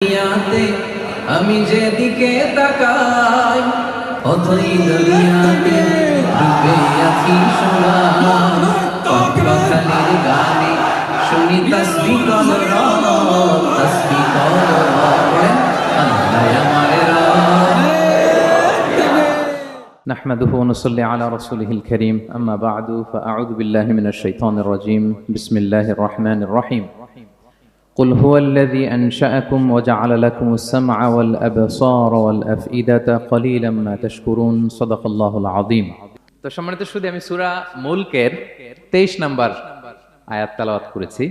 দুনিয়াতে আমি যেদিকে তাকাই অথই দুনিয়াতে ডুবে আছি সোনার পাখালির গানে শুনি তসবিহ কর তসবিহ কর আল্লাহ আমার রব। نحمده ونصلي على رسوله الكريم أما بعد فأعوذ بالله من الشيطان الرجيم بسم الله الرحمن الرحيم قل هو الذي أنشأكم وجعل لكم السمع والأبصار والأفئدة قليلا ما تشكرون صدق الله العظيم তো সম্মানিত শুধু আমি সূরা মুলকের 23 নম্বর আয়াত তেলাওয়াত করেছি।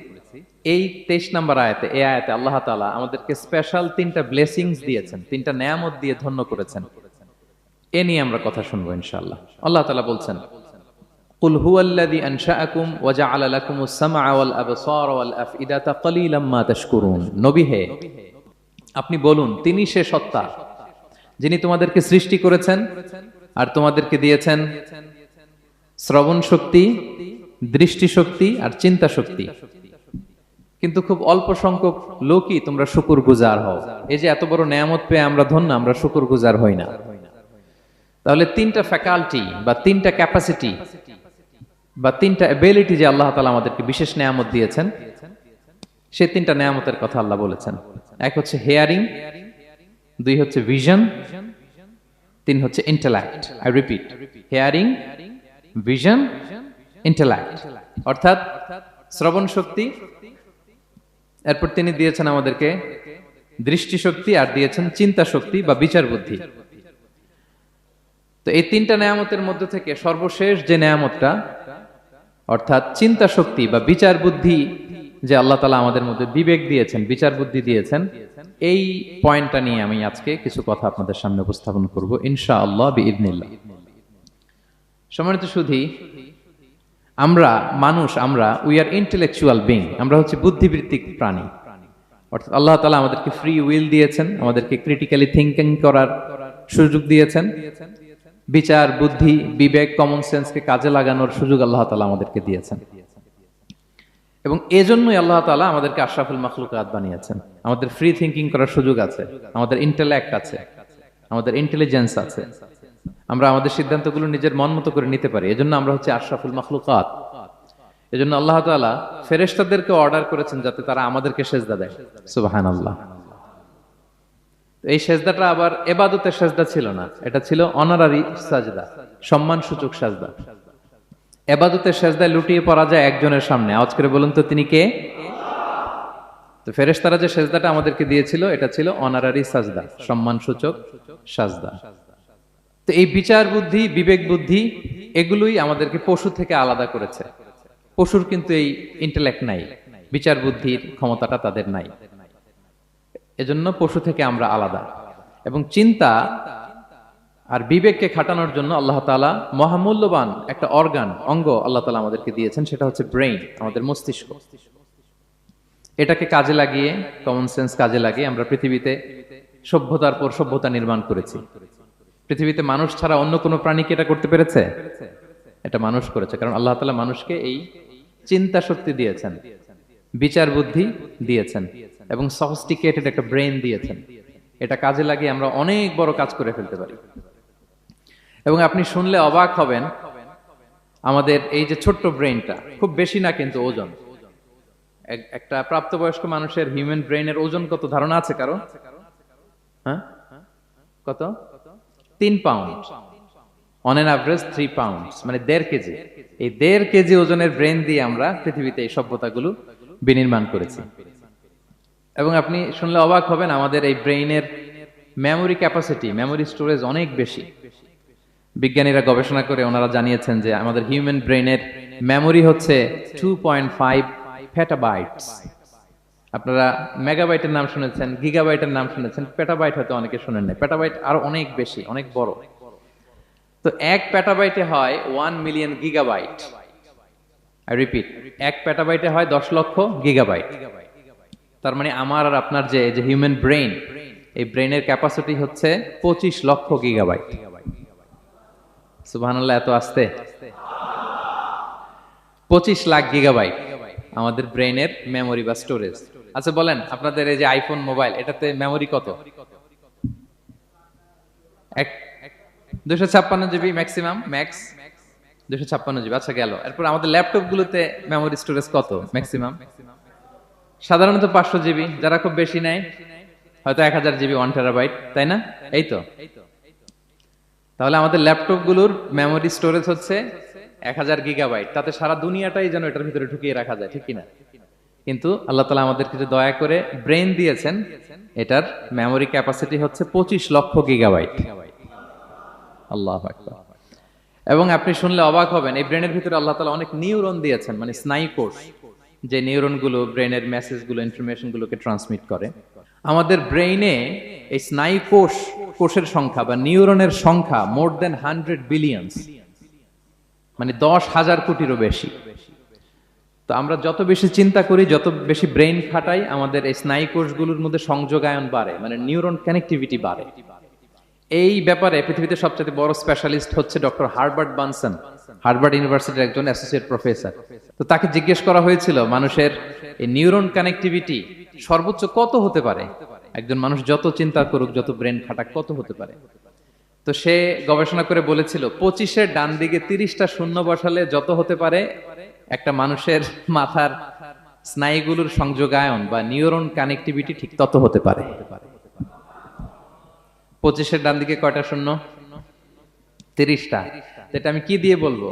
এই 23 নম্বর আয়াতে এই আয়াতে আল্লাহ তাআলা আমাদেরকে স্পেশাল তিনটা ব্লেসিংস দিয়েছেন, তিনটা নেয়ামত দিয়ে ধন্য করেছেন। এ নিয়ে আমরা কথা শুনবো ইনশাআল্লাহ। আল্লাহ তাআলা বলছেন কুল হুয়াল্লাযী আনশাআকুম ওয়া জাআলা লাকুমুস সামআ ওয়াল আবসারা ওয়াল আফইদাতা ক্বালীলাম মা তাশকুরুন। নবী হে, আপনি বলুন তিনি সে সত্তা যিনি তোমাদেরকে সৃষ্টি করেছেন আর তোমাদেরকে দিয়েছেন শ্রবণ শক্তি, দৃষ্টি শক্তি আর চিন্তা শক্তি, কিন্তু খুব অল্প সংখ্যক লোকই তোমরা শুকরগুজার হও। এই যে এত বড় নেয়ামত পেয়ে আমরা ধন্য, আমরা শুকরগুজার হই না। তাহলে তিনটা ফ্যাকাল্টি বা তিনটা ক্যাপাসিটি বা তিনটা এবিলিটি যে আল্লাহ তাআলা আমাদেরকে বিশেষ নেয়ামত দিয়েছেন, সেই তিনটা নেয়ামতের কথা আল্লাহ বলেছেন। এক হচ্ছে হিয়ারিং, দুই হচ্ছে ভিশন, তিন হচ্ছে intellect. I repeat, hearing, vision, intellect, অর্থাৎ শ্রবণ শক্তি, এরপর তিনি দিয়েছেন আমাদেরকে দৃষ্টি শক্তি আর দিয়েছেন চিন্তা শক্তি বা বিচার বুদ্ধি। তো এই তিনটা নেয়ামতের মধ্যে থেকে সর্বশেষ যে নেয়ামতটা অর্থাৎ চিন্তা শক্তি বা বিচার বুদ্ধি, যে আল্লাহ তাআলা আমাদের মধ্যে বিবেক দিয়েছেন, বিচার বুদ্ধি দিয়েছেন, এই পয়েন্টটা নিয়ে আমি আজকে কিছু কথা আপনাদের সামনে উপস্থাপন করব ইনশাআল্লাহ বিইذنিল্লাহ। সম্মানিত সুধী, আমরা মানুষ, আমরা উই আর ইন্টেলেকচুয়াল বিং, আমরা হচ্ছে বুদ্ধিবৃত্তিক প্রাণী। অর্থাৎ আল্লাহ তাআলা আমাদেরকে ফ্রি উইল দিয়েছেন, আমাদেরকে ক্রিটিক্যালি থিঙ্কিং করার সুযোগ দিয়েছেন, বিচার বুদ্ধি বিবেক কমন সেন্সকে কাজে লাগানোর সুযোগ আল্লাহ তাআলা আমাদেরকে দিয়েছেন। এবং এজন্যই আল্লাহ তাআলা আমাদেরকে আশরাফুল মাখলুকাত বানিয়েছেন। আমাদের ফ্রি থিঙ্কিং করার সুযোগ আছে, আমাদের ইন্টেলেক্ট আছে, আমাদের ইন্টেলিজেন্স আছে, আমরা আমাদের সিদ্ধান্তগুলো নিজের মন মতো করে নিতে পারি। এজন্য আমরা হচ্ছে আশরাফুল মাখলুকাত। এজন্য আল্লাহ তাআলা ফেরেশতাদেরকে অর্ডার করেছেন যাতে তারা আমাদেরকে সিজদা দেয়। সুবহানাল্লাহ। এই সেজদাটা আবার ইবাদতের সেজদা ছিল না, এটা ছিল অনারারি সাজদা, সম্মান সূচক সাজদা। ইবাদতের সেজদায় লুটিয়ে পড়া যায় একজনের সামনে। আওয়াজ করে বলুন তো তিনি কে? তো ফেরেশতারা যে সেজদাটা আমাদেরকে দিয়েছিল এটা ছিল অনারারি সাজদা, সম্মান সূচক সাজদা। তো এই বিচার বুদ্ধি বিবেক বুদ্ধি এগুলোই আমাদেরকে পশু থেকে আলাদা করেছে। পশুর কিন্তু এই ইন্টেলেক্ট নাই, বিচার বুদ্ধির ক্ষমতাটা তাদের নাই, এজন্য পশু থেকে আমরা আলাদা। এবং চিন্তা আর বিবেককে খাটানোর জন্য আল্লাহ তাআলা মহামূল্যবান একটা অঙ্গ আল্লাহ তাআলা আমাদেরকে দিয়েছেন, সেটা হচ্ছে ব্রেইন, আমাদের মস্তিষ্ক। এটাকে কাজে লাগিয়ে, কমন সেন্স কাজে লাগিয়ে আমরা পৃথিবীতে সভ্যতার পর সভ্যতা নির্মাণ করেছি। পৃথিবীতে মানুষ ছাড়া অন্য কোনো প্রাণীকে এটা করতে পেরেছে? এটা মানুষ করেছে, কারণ আল্লাহ তাআলা মানুষকে এই চিন্তা শক্তি দিয়েছেন, বিচার বুদ্ধি দিয়েছেন এবং সফিস্টিকেটেড একটা ব্রেইন দিয়েছেন। এটা কাজে লাগিয়ে আমরা অনেক বড় কাজ করে ফেলতে পারি। এবং আপনি শুনলে অবাক হবেন, আমাদের এই যে ছোট্ট ব্রেইনটা, খুব বেশি না কিন্তু ওজন, একটা প্রাপ্তবয়স্ক মানুষের হিউম্যান ব্রেইনের ওজন কত ধারণা আছে কারো? হ্যাঁ, কত? 3 pound, on an average 3 pound, মানে 1.5 কেজি। এই 1.5 কেজি ওজনের ব্রেইন দিয়ে আমরা পৃথিবীতে এই সভ্যতাগুলো বিনির্মাণ করেছি। এবং আপনি শুনলে অবাক হবেন, আমাদের এই ব্রেইনের মেমোরি ক্যাপাসিটি, মেমোরি স্টোরেজ অনেক বেশি। বিজ্ঞানীরা গবেষণা করে ওনারা জানিয়েছেন যে আমাদের হিউম্যান ব্রেইনের মেমোরি হচ্ছে 2.5 পেটাবাইটস। আপনারা মেগাবাইটের নাম শুনেছেন, গিগাবাইটের নাম শুনেছেন, পেটাবাইট হয়তো অনেকে শুনেন না। পেটাবাইট আরো অনেক বেশি, অনেক বড়। তো 1 পেটাবাইটে হয় 1 মিলিয়ন গিগাবাইট। আই রিপিট, 1 পেটাবাইটে হয় 10 লক্ষ গিগাবাইট। তার মানে আমার আর আপনার যে হিউম্যান ব্রেইন, এই ব্রেইনের ক্যাপাসিটি হচ্ছে 25 লক্ষ গিগাবাইট। সুবহানাল্লাহ, এত আস্তে। 25 লাখ গিগাবাইট আমাদের ব্রেইনের মেমোরি বা স্টোরেজ। আচ্ছা বলেন, আপনাদের এই যে আইফোন মোবাইল, এটাতে মেমোরি কত? 256 জিবি ম্যাক্সিমাম, ম্যাক্স 256 জিবি। আচ্ছা গেল। এরপর আমাদের ল্যাপটপ গুলোতে মেমোরি স্টোরেজ কত ম্যাক্সিমাম? সাধারণত 500 জিবি, যারা খুব বেশি নেয় হয়তো 1000 জিবি, 1 টেরাবাইট, তাই না? এই তো। তাহলে আমাদের ল্যাপটপ গুলোর মেমোরি স্টোরেজ হচ্ছে 1000 গিগাবাইট। তাতে সারা দুনিয়াটাই যেন এটার ভিতরে ঢুকিয়ে রাখা যায়, ঠিক কিনা? কিন্তু আল্লাহ তাআলা আমাদেরকে যে দয়া করে ব্রেন দিয়েছেন, এটার মেমোরি ক্যাপাসিটি হচ্ছে 25 লক্ষ গিগাবাইট। আল্লাহু আকবার। এবং আপনি শুনলে অবাক হবেন, এই ব্রেনের ভিতরে আল্লাহ তাআলা অনেক নিউরন দিয়েছেন, মানে স্নায়ু কোষ, যে নিউরন গুলো ব্রেনের মেসেজ গুলো, ইনফরমেশন গুলোকে ট্রান্সমিট করে। আমাদের ব্রেইনে এই স্নায়ু কোষের সংখ্যা বা নিউরনের সংখ্যা মোর দেন 100 বিলিয়নস, মানে 10,000 কোটিরও বেশি। তো আমরা যত বেশি চিন্তা করি, যত বেশি ব্রেইন খাটাই, আমাদের এই স্নায়ু কোষগুলোর মধ্যে সংযোগায়ন বাড়ে, মানে নিউরন কানেক্টিভিটি বাড়ে। এই ব্যাপারে পৃথিবীতে সবচেয়ে বড় স্পেশালিস্ট হচ্ছে ডক্টর হার্বার্ট বানসন, হার্ভার্ড ইউনিভার্সিটির একজন অ্যাসোসিয়েট প্রফেসর। তো তাকে জিজ্ঞেস করা হয়েছিল মানুষের এই নিউরন কানেক্টিভিটি সর্বোচ্চ কত হতে পারে, একজন মানুষ যত চিন্তা করুক, যত ব্রেন খাটাক, কত হতে পারে। তো সে গবেষণা করে বলেছিল 25-এর ডান দিকে 30টা শূন্য বসালে যত হতে পারে, একটা মানুষের মাথার স্নায়ুগুলোর সংযোগায়ন বা নিউরন কানেক্টিভিটি ঠিক তত হতে পারে। 25-এর ডান দিকে কয়টা শূন্য? 30টা। এটা আমি কি দিয়ে বলবো?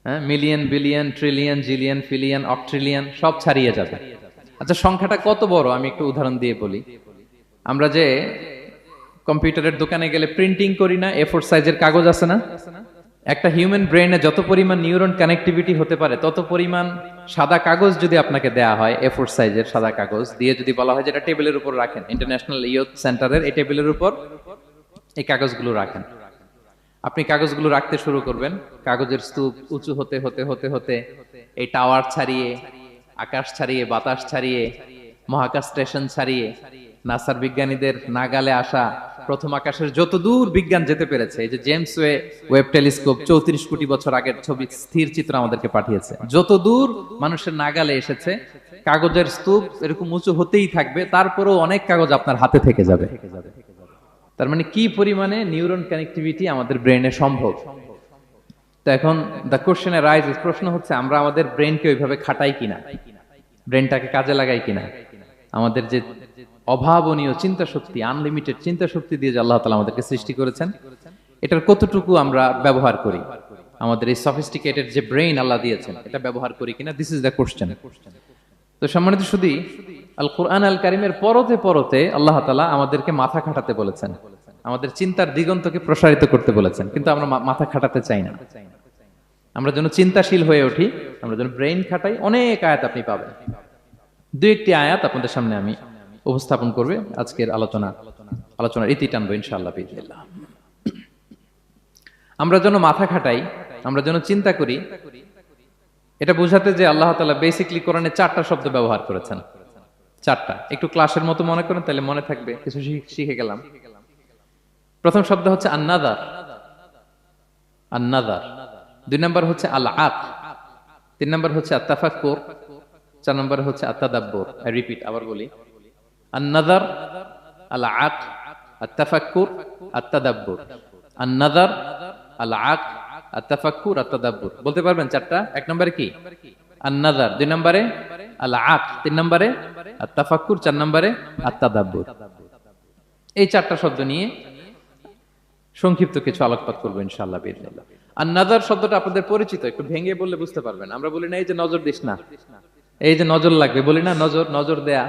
হ্যাঁ, মিলিয়ন, বিলিয়ন, ট্রিলিয়ন, জিলিয়ন, ফিলিয়ন, অক্ট্রিলিয়ন সব ছাড়িয়ে যাবে। আচ্ছা, সংখ্যাটা কত বড় আমি একটু উদাহরণ দিয়ে বলি। আমরা যে কম্পিউটারের দোকানে গেলে প্রিন্টিং করি না, A4 সাইজের কাগজ আছে না? একটা হিউম্যান ব্রেইনে যত পরিমাণ নিউরন কানেক্টিভিটি হতে পারে, তত পরিমাণ সাদা কাগজ যদি আপনাকে দেয়া হয়, A4 সাইজের সাদা কাগজ দিয়ে যদি বলা হয় যে এটা টেবিলের উপর রাখেন, ইন্টারন্যাশনাল ইয়ুথ সেন্টারের এই টেবিলের উপর এই কাগজগুলো রাখেন, আপনি কাগজগুলো রাখতে শুরু করবেন। কাগজের স্তূপ উঁচু হতে হতে হতে হতে এই টাওয়ার ছাড়িয়ে, আকাশ ছাড়িয়ে, বাতাস ছাড়িয়ে, মহাকাশ স্টেশন ছাড়িয়ে, নাসার বিজ্ঞানীদের নাগালে আসা প্রথম আকাশের যত দূর বিজ্ঞান যেতে পেরেছে, এই যে জেমস ওয়েব টেলিস্কোপ 34 কোটি বছর আগের ছবি, স্থির চিত্র আমাদেরকে পাঠিয়েছে, যত দূর মানুষের নাগালে এসেছে, কাগজের স্তূপ এরকম উঁচু হতেই থাকবে, তারপরেও অনেক কাগজ আপনার হাতে থেকে যাবে। তার মানে কি পরিমাণে নিউরন কানেক্টিভিটি আমাদের ব্রেনে সম্ভব। তো এখন দ্য কোশ্চেন রাইজেস, প্রশ্ন হচ্ছে আমরা আমাদের ব্রেনকে ওইভাবে খাটাই কিনা, ব্রেনটাকে কাজে লাগাই কিনা। আমাদের যে অভাবনীয় চিন্তা শক্তি, আনলিমিটেড চিন্তা শক্তি দিয়ে যে আল্লাহ তাআলা আমাদেরকে সৃষ্টি করেছেন, এটার কতটুকু আমরা ব্যবহার করি, আমাদের এই সফিস্টিকেটেড যে ব্রেইন আল্লাহ দিয়েছেন, এটা ব্যবহার করি কিনা, দিস ইজ দ্য কোশ্চেন। তো সম্মানিত শুধু আল কোরআন আল কারিমের পরতে পরতে আল্লাহ তাআলা আমাদেরকে মাথা খাটাতে বলেছেন, আমাদের চিন্তার দিগন্তকে প্রসারিত করতে বলেছেন, কিন্তু আমরা মাথা খাটাতে চাই না। আমরা যেন চিন্তাশীল হয়ে উঠি, আমরা যেন ব্রেইন খাটাই। অনেক আয়াত আপনি পাবেন, দুই একটি আয়াত আপনাদের সামনে আমি উপস্থাপন করবে আজকের আলোচনার ইতি টানবো ইনশাআল্লাহ বিইজনিল্লাহ। আমরা যেন মাথা খাটাই, আমরা যেন চিন্তা করি, এটা বোঝাতে যে আল্লাহ তাআলা বেসিক্যালি কোরআনে 4টা শব্দ ব্যবহার করেছেন। 4টা, একটু ক্লাসের মতো মনে করেন, তাহলে মনে থাকবে, কিছু শিখে গেলাম। প্রথম শব্দ হচ্ছে আন-নাযার, আন-নাযার। 2 নম্বর হচ্ছে আল-আক, 3 নম্বর হচ্ছে আত-তাফাক্কুর, 4 নম্বর হচ্ছে আত-তাদাব্বুর। আই রিপিট, আবার বলি, আন-নাযার, আল-আক, আত-তাফাক্কুর, আত-তাদাব্বুর। আন-নাযার, আল-আক, আত-তাফাক্কুর, আত-তাদাব্বুর। বলতে পারবেন 4টা? 1 নম্বরে কি? আন-নাযার, 2 নম্বরে আল-আক, 3 নম্বরে আত-তাফাক্কুর, 4 নম্বরে আত-তাদাব্বুর। এই 4টা শব্দ নিয়ে সংক্ষিপ্ত কিছু আলোকপাত করবো ইনশাআল্লাহ বিইজনিল্লাহ। আন-নাযার শব্দটা আপনাদের পরিচিত, একটু ভেঙে বললে বুঝতে পারবেন। আমরা বলি না এই যে নজর দিস না, এই যে নজর লাগবে, বলি না নজর দেয়া।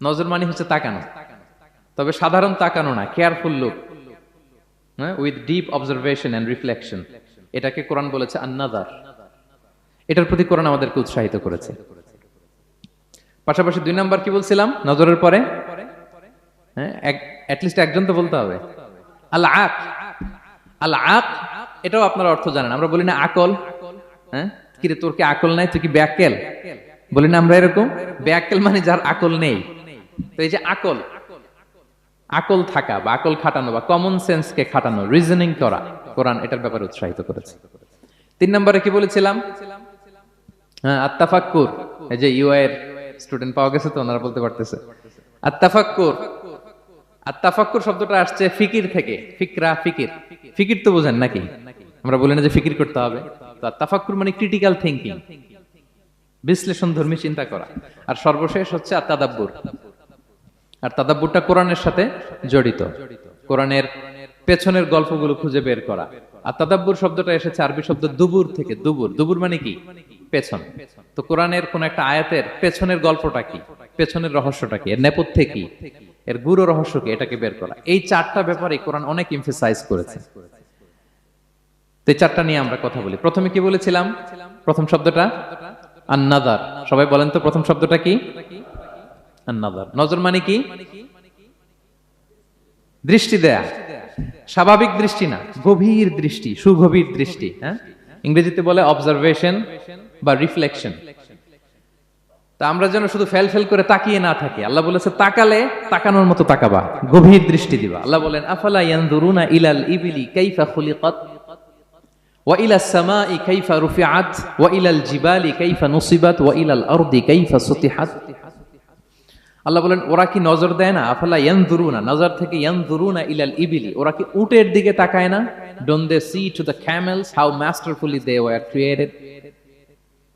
নজর মানে হচ্ছে তাকানো, তবে সাধারণ তাকানো না, careful look, with deep observation and reflection. এটাকে কোরআন বলেছে আন-নাযার। এটার প্রতি কোরআন আমাদেরকে উৎসাহিত করেছে। পাশাপাশি 2 নাম্বার কি বলছিলাম নজরের পরে? অ্যাটলিস্ট একজন তো বলতে হবে। আল-আক, আল-আক, এটাও আপনারা অর্থ জানেন। আমরা বলি না আকল, কিরে তোর কি আকল নাই, তুই কি ব্যাককেল, বলি না আমরা এরকম? ব্যাককেল মানে যার আকল নেই। তো এই যে আকল, আকল থাকা বা আকল খাটানো বা কমন সেন্সকে খাটানো, রিজনিং করা, কোরআন এটার ব্যাপারে উৎসাহিত করেছে। 3 নম্বরে কি বলেছিলাম? আত-তাফাক্কুর, এই যে ইউ এর স্টুডেন্ট পাওয়া গেছে তো ওনারা বলতে পারতেছে। আত-তাফাক্কুর, আত-তাফাক্কুর শব্দটা আসছে ফিকির থেকে। ফিকরা, ফিকির, ফিকির তো বোঝেন নাকি? আমরা বলি না যে ফিকির করতে হবে। তো আত-তাফাক্কুর মানে ক্রিটিক্যাল থিংকিং, বিশ্লেষণ ধর্মী চিন্তা করা। আর সর্বশেষ হচ্ছে আত-তাদাব্বুর। আর তাদাব্বুরটা কোরআনের সাথে জড়িত, কোরআনের পেছনের গল্পগুলো খুঁজে বের করা। আর তাদাব্বুর শব্দটা এসেছে আরবি শব্দ দুবুর থেকে। দুবুর, দুবুর মানে কি? পেছন। তো কোরআনের কোন একটা আয়াতের পেছনের গল্পটা কি, পেছনের রহস্যটা কি, এর নেপথ্যে কি, এর গুরু রহস্য কি, এটাকে বের করা। এই চারটা ব্যাপারে কোরআন অনেক এমফাসাইজ করেছে। তো এই চারটা নিয়ে আমরা কথা বলি। প্রথমে কি বলেছিলাম? প্রথম শব্দটা আন-নাযার। সবাই বলেন তো প্রথম শব্দটা কি? আন-নাযার। নজর মানে কি? দৃষ্টি দেয়া, স্বাভাবিক দৃষ্টি না, গভীর দৃষ্টি, সুগভীর দৃষ্টি। হ্যাঁ, ইংরেজিতে বলে অবজারভেশন বা রিফ্লেকশন। তা আমরা যেন শুধু ফেল ফেল করে তাকিয়ে না থাকি। আল্লাহ বলেছে তাকালে তাকানোর মতো তাকাবা, গভীর দৃষ্টি দিবা। আল্লাহ বলেন আফালা ইয়ানজুরুনা ইলাল ইবিলি কাইফা খুলিকাত ওয়া ইলাস সামাই কাইফা রুফিআত ওয়া ইলাল জিবালি কাইফা নুসিবাত ওয়া ইলাল আরদি কাইফা সুতিহাত। আল্লাহ বলেন ওরা কি নজর দেয় না? আফালা ইয়ানজুরুনা, নজর থেকে ইয়ানজুরুনা ইলাল ইবিলি, ওরা কি উটের দিকে তাকায় না? Don't they see to the camels how masterfully they were created.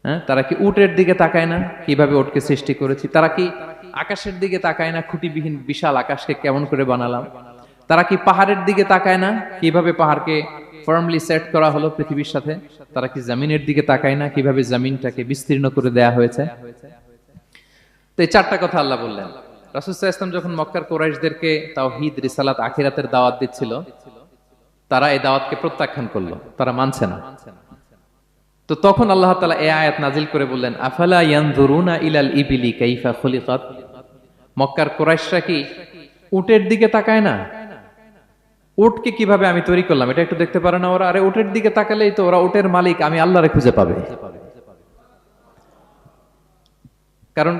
হ্যাঁ, তারা কি উটের দিকে তাকায় না কিভাবে উটকে সৃষ্টি করেছি? তারা কি আকাশের দিকে তাকায় না খুঁটিবিহীন বিশাল আকাশকে কেমন করে বানালাম? তারা কি পাহাড়ের দিকে তাকায় না কিভাবে পাহাড়কে ফার্মলি সেট করা হলো পৃথিবীর সাথে? তারা কি জমিনের দিকে তাকায় না কিভাবে জমিনটাকে বিস্তীর্ণ করে দেয়া হয়েছে? তো এই চারটা কথা আল্লাহ বললেন। রাসূল সাল্লাল্লাহু আলাইহি ওয়াসাল্লাম যখন মক্কার কুরাইশদেরকে তাওহীদ, রিসালাত, আখিরাতের দাওয়াত দিচ্ছিল, তারা এই দাওয়াতকে প্রত্যাখ্যান করলো, তারা মানছে না। তো তখন আল্লাহ তাআলা এই আয়াত নাজিল করে বললেন আফালা ইয়ানজুরুনা ইলাল ইবিলি কাইফা খুলিকাত। মক্কার কুরাইশরা কি উটের দিকে তাকায় না? উটকে কিভাবে আমি তৈরি করলাম এটা একটু দেখতে পারে না ওরা? আরে উটের দিকে তাকালেই তো ওরা উটের মালিক আমি আল্লাহরে খুঁজে পাবে। কারণ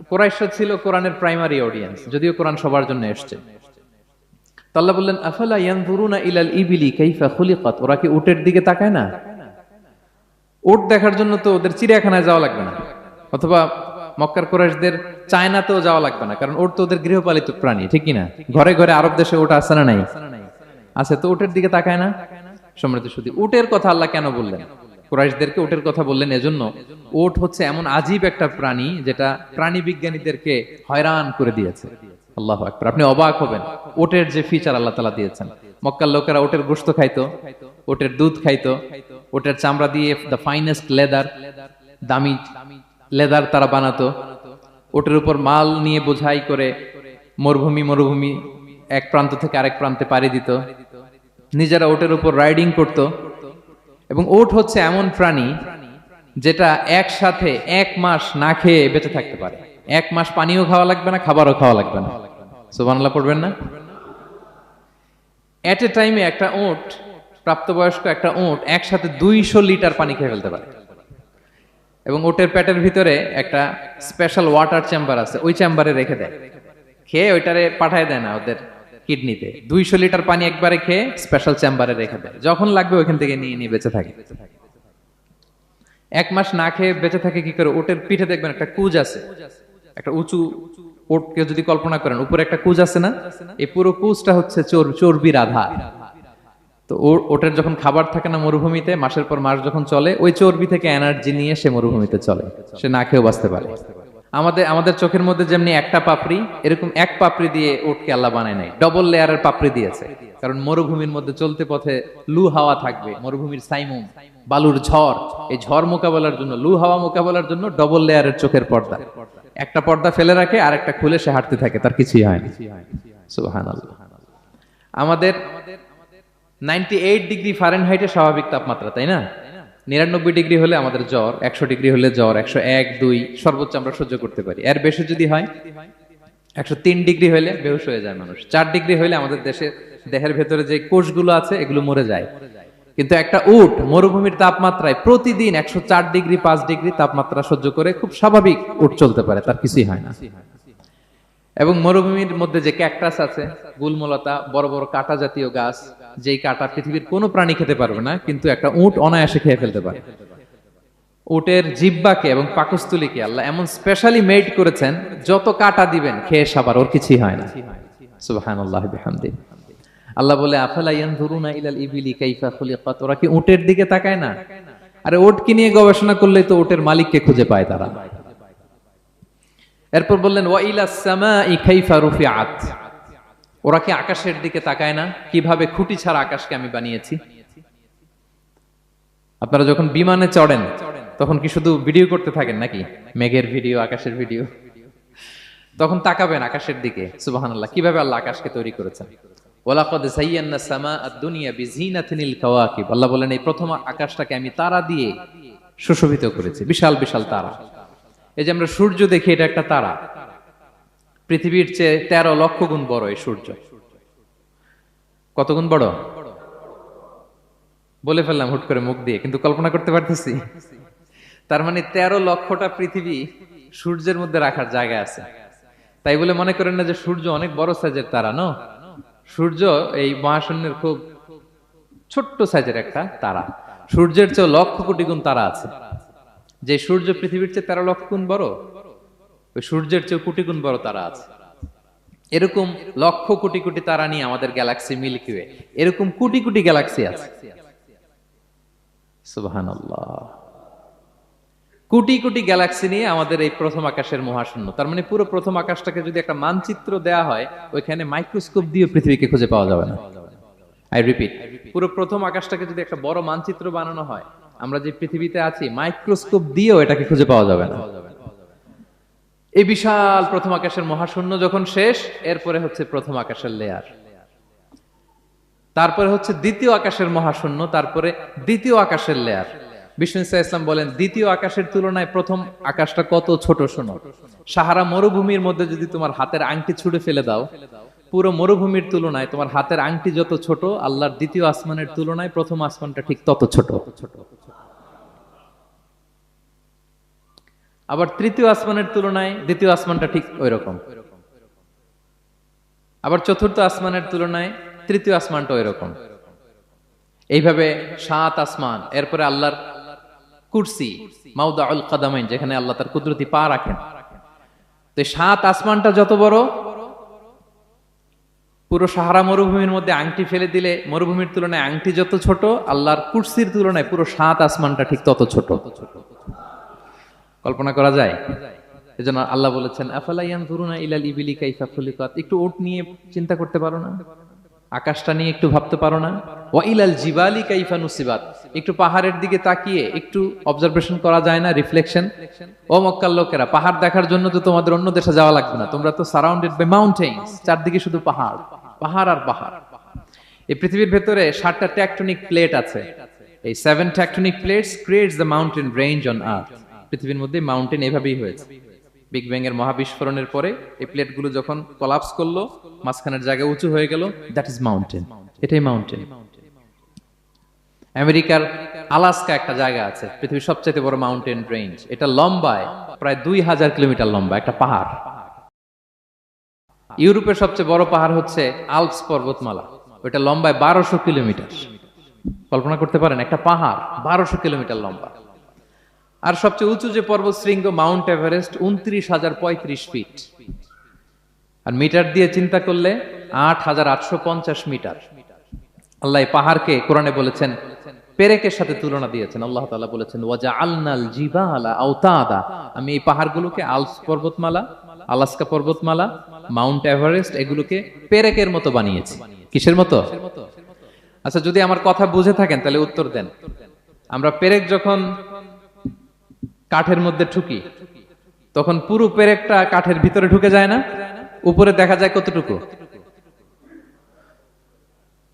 কুরাইশরা ছিল কোরআনের প্রাইমারি অডিয়েন্স, যদিও কোরআন সবার জন্য এসেছে। তো আল্লাহ বললেন আফালা ইয়ানজুরুনা ইলাল ইবিলি কাইফা খুলিকাত, ওরা কি উটের দিকে তাকায় না? উট দেখার জন্য তো ওদের চিড়িয়াখানায় যাওয়া লাগবে না, অথবা মক্কার কুরাইশদের চায়নাতেও যাওয়া লাগবে না, কারণ উট তো ওদের গৃহপালিত প্রাণী, ঠিক কি না? ঘরে ঘরে আরব দেশে উট আছে না নাই? আছে। তো উটের দিকে তাকায় না? সম্মানিত শুধু উটের কথা আল্লাহ কেন বললেন? কুরাইশদেরকে উটের কথা বললেন এজন্য, উট হচ্ছে এমন আজীব একটা প্রাণী যেটা প্রাণী বিজ্ঞানীদেরকে হয়রান করে দিয়েছে। আল্লাহু আকবার, আপনি অবাক হবেন উটের যে ফিচার আল্লাহ তাআলা দিয়েছেন। মক্কার লোকেরা উটের গোশত খাইতো, উটের দুধ খাইতো, উটের চামড়া দিয়ে দ্য ফাইনেস্ট লেদার, দামি লেদার তারা বানাতো। উটের উপর মাল নিয়ে বোঝাই করে মরুভূমি এক প্রান্ত থেকে আরেক প্রান্তে পাড়ি দিত, নিজেরা উটের উপর রাইডিং করত। এবং উট হচ্ছে এমন প্রাণী যেটা একসাথে 1 মাস না খেয়ে বেঁচে থাকতে পারে। 1 মাস পানিও খাওয়া লাগবে না, খাবারও খাওয়া লাগবে না। সুবহানাল্লাহ পড়বেন না? এট এ টাইমে একটা উট, প্রাপ্তবয়স্ক একটা উট একসাথে 200 লিটার পানি খেয়ে ফেলতে পারে। এবং উটের পেটের ভিতরে একটা স্পেশাল ওয়াটার চেম্বার আছে, ওই চেম্বারে রেখে দেয়, খেয়ে ওইটারে পাঠায় দেয় না ওদের কিডনিতে। 200 লিটার পানি একবারে খেয়ে স্পেশাল চেম্বারে রেখে দেয়, যখন লাগবে ওইখান থেকে নিয়ে নিয়ে বেঁচে থাকে। 1 মাস না খেয়ে বেঁচে থাকে কি করে? উটের পিঠে দেখবেন একটা কুজ আছে, একটা উঁচু উটকে যদি কল্পনা করেন উপরে একটা কুজ আছে না, এই পুরো কুজটা হচ্ছে চর্বির আধার। তো ওটার যখন খাবার থাকে না মরুভূমিতে, মাসের পর মাস যখন চলে, ওই চর্বি থেকে এনার্জি নিয়ে সে মরুভূমিতে চলে, সে না খেয়েও বাঁচতে পারে। আমাদের চোখের মধ্যে যেমনি একটা পাপড়ি, এরকম এক পাপড়ি দিয়ে উটকে আল্লাহ বানায় নাই, ডবল লেয়ারের পাপড়ি দিয়েছে। কারণ মরুভূমির মধ্যে চলতে পথে লু হাওয়া থাকবে, মরুভূমির সাইমুম, বালুর ঝড়, এই ঝড় মোকাবেলার জন্য, লু হাওয়া মোকাবেলার জন্য ডবল লেয়ারের চোখের পর্দা। একটা পর্দা ফেলে রাখে আর একটা খুলে সে হাঁটতে থাকে, তার কিছুই হয় না। সুবহানাল্লাহ। আমাদের 98 ডিগ্রি ফারেনহাইটে স্বাভাবিক তাপমাত্রা, তাই না? 99 ডিগ্রি হলে আমাদের জ্বর, 100 ডিগ্রি হলে জ্বর, 101, 2 সর্বোচ্চ আমরা সহ্য করতে পারি। এর বেশি যদি হয়, 103 ডিগ্রি হলে বেহুশ হয়ে যায় মানুষ। 4 ডিগ্রি হলে আমাদের দেহের ভেতরে যে কোষগুলো আছে এগুলো মরে যায়। কিন্তু একটা উট মরুভূমির তাপমাত্রায় প্রতিদিন 104 ডিগ্রি 5 ডিগ্রি তাপমাত্রা সহ্য করে খুব স্বাভাবিক উট চলতে পারে, তার কিছুই হয় না। এবং মরুভূমির মধ্যে যে ক্যাকটাস আছে, গুলমলতা, বড় বড় কাঁটা জাতীয় গাছ, যেই কাঁটা পৃথিবীর কোনো প্রাণী খেতে পারবে না, কিন্তু একটা উট অনায়াসে খেয়ে ফেলতে পারে। উটের জিহ্বাকে এবং পাকস্থলীকে আল্লাহ এমন স্পেশালি মেড করেছেন, যত কাটা দিবেন খেয়ে সাবার ওর কিছুই হয় না। সুবহানাল্লাহি বিহামদি। আল্লাহ বলে আফালা ইয়ানজুরুনা ইলাল ইবিলি কাইফা খুলিকাত, ওরা কি উটের দিকে তাকায় না? আরে উটকে নিয়ে গবেষণা করলেই তো উটের মালিককে খুঁজে পায় তারা। এরপর বললেন ওয়া ইলাস সামাই কাইফা রুফিআত, ওরা কি আকাশের দিকে তাকায় না? কিভাবে খুঁটি ছাড়া আকাশকে আমি বানিয়েছি। আপনারা যখন বিমানে চড়েন তখন কি শুধু ভিডিও করতে থাকেন নাকি? মেঘের ভিডিও, আকাশের ভিডিও, তখন তাকাবেন আকাশের দিকে। সুবহানাল্লাহ, কিভাবে আল্লাহ আকাশকে তৈরি করেছেন। ওয়ালাকাদ যায়্যানা সামা আদ-দুনিয়া বিজিনাতিল কাওয়াকিব, আল্লাহ বলেন এই প্রথম আকাশটাকে আমি তারা দিয়ে সুশোভিত করেছি, বিশাল বিশাল তারা। এই যে আমরা সূর্য দেখি, এটা একটা তারা, পৃথিবীর চেয়ে 13 লক্ষ গুণ বড় এই সূর্য। কত গুণ বড় বলে ফেললাম হুট করে মুখ দিয়ে, কিন্তু কল্পনা করতে পারতেছি। তার মানে 13 লক্ষটা পৃথিবী সূর্যের মধ্যে রাখার জায়গা আছে। তাই বলে মনে করেন না যে সূর্য অনেক বড় সাইজের তারা। নো, সূর্য এই মহাশূন্যের খুব ছোট্ট সাইজের একটা তারা। সূর্যের চেয়ে লক্ষ কোটি গুণ তারা আছে। যে সূর্য পৃথিবীর চেয়ে 13 লক্ষ গুণ বড়, ওই সূর্যের চেয়ে কোটি গুণ বড় তারা আছে। এরকম লক্ষ কোটি কোটি তারা নিয়ে আমাদের গ্যালাক্সি মিল্কি ওয়ে, এরকম কোটি কোটি গ্যালাক্সি আছে। সুবহানাল্লাহ, কোটি কোটি গ্যালাক্সি নিয়ে আমাদের এই প্রথম আকাশের মহাশূন্য। তার মানে পুরো প্রথম আকাশটাকে যদি একটা মানচিত্র দেয়া হয়, ওইখানে মাইক্রোস্কোপ দিয়ে পৃথিবীকে খুঁজে পাওয়া যাবে না। আই রিপিট, পুরো প্রথম আকাশটাকে যদি একটা বড় মানচিত্র বানানো হয়, আমরা যে পৃথিবীতে আছি মাইক্রোস্কোপ দিয়েও এটাকে খুঁজে পাওয়া যাবে না। এই বিশাল প্রথম আকাশের মহাশূন্য যখন শেষ, এরপরে হচ্ছে প্রথম আকাশের লেয়ার, তারপরে হচ্ছে দ্বিতীয় আকাশের মহাশূন্য, তারপরে দ্বিতীয় আকাশের লেয়ার। বিষ্ণু ইসলাম বলেন দ্বিতীয় আকাশের তুলনায় প্রথম আকাশটা কত ছোট শোনো। সাহারা মরুভূমির মধ্যে যদি তোমার হাতের আংটি ছুঁড়ে ফেলে দাও, পুরো মরুভূমির তুলনায় তোমার হাতের আংটি যত ছোট, আল্লাহর দ্বিতীয় আসমানের তুলনায় প্রথম আসমানটা ঠিক তত ছোট। আবার তৃতীয় আসমানের তুলনায় দ্বিতীয় আসমানটা ঠিক ওই রকম। আবার চতুর্থ আসমানের তুলনায় তৃতীয় আসমানটা ওই রকম। এইভাবে 7 আসমান, এরপরে আল্লাহর কুরসি, মাউদাউল কাদামাইন, যেখানে আল্লাহ তার কুদরতি পা রাখেন। তো 7 আসমানটা যত বড়, পুরো সাহারা মরুভূমির মধ্যে আংটি ফেলে দিলে মরুভূমির তুলনায় আংটি যত ছোট, আল্লাহর কুরসির তুলনায় পুরো 7 আসমানটা ঠিক তত ছোট। কল্পনা করা যায়? এজন্য আল্লাহ বলেছেন আফালা ইয়ানজুরুনা ইলাল ইবিলি কাইফা খুলিকাত, একটু উট নিয়ে চিন্তা করতে পারো না? আকাশটা নিয়ে একটু ভাবতে পারো না? ওয়া ইলাল জিবালি কাইফা নুসিবাত, একটু পাহাড়ের দিকে তাকিয়ে একটু অবজারভেশন করা যায় না, রিফ্লেকশন? ও মক্কার লোকেরা, পাহাড় দেখার জন্য তো তোমাদের অন্য দেশে যাওয়া লাগবে না, তোমরা তো সারাউন্ডেড বাই মাউন্টেন্স, চারদিকে শুধু পাহাড়, পাহাড় আর পাহাড়। এই পৃথিবীর ভেতরে 7টা টেকটনিক প্লেট আছে। এই 7 tectonic plates creates the mountain range on earth. পৃথিবীর মধ্যে মাউন্টেন এভাবেই হয়েছে। বিগ ব্যাং এর মহাবিস্ফোরণের পরে এই প্লেটগুলো যখন কোলাপস করলো, মাঝখানের জায়গা উঁচু হয়ে গেল, দ্যাট ইজ মাউন্টেন। এটাই মাউন্টেন। আমেরিকার আলাস্কা একটা জায়গা আছে, পৃথিবীর সবচেয়ে বড় মাউন্টেন রেঞ্জ। এটা লম্বায় প্রায় 2000 কিলোমিটার লম্বা একটা পাহাড়। ইউরোপের সবচেয়ে বড় পাহাড় হচ্ছে আল্পস পর্বতমালা, ওইটা লম্বায় 1200 কিলোমিটার। কল্পনা করতে পারেন, একটা পাহাড় 1200 কিলোমিটার লম্বা। আর সবচেয়ে উঁচু যে পর্বত শৃঙ্গ মাউন্ট এভারেস্ট 29,035 ফিট। আর মিটার দিয়ে চিন্তা করলে 8,850 মিটার। আল্লাহ এই পাহাড়কে কোরআনে বলেছেন পেরেকের সাথে তুলনা দিয়েছেন। আল্লাহ তাআলা বলেছেন ওয়াজআলনাল জিবালা আওতাদা, আমি এই পাহাড়গুলোকে আল্পস পর্বতমালা, আলাস্কা পর্বতমালা, মাউন্ট এভারেস্ট, এগুলোকে পেরেকের মতো বানিয়েছি। কিসের মতো? আচ্ছা, যদি আমার কথা বুঝে থাকেন তাহলে উত্তর দেন। আমরা পেরেক যখন কাঠের মধ্যে ঠুকি, তখন পুরো পেরেকটা কাঠের ভিতরে ঢুকে যায় না? উপরে দেখা যায় কতটুকু?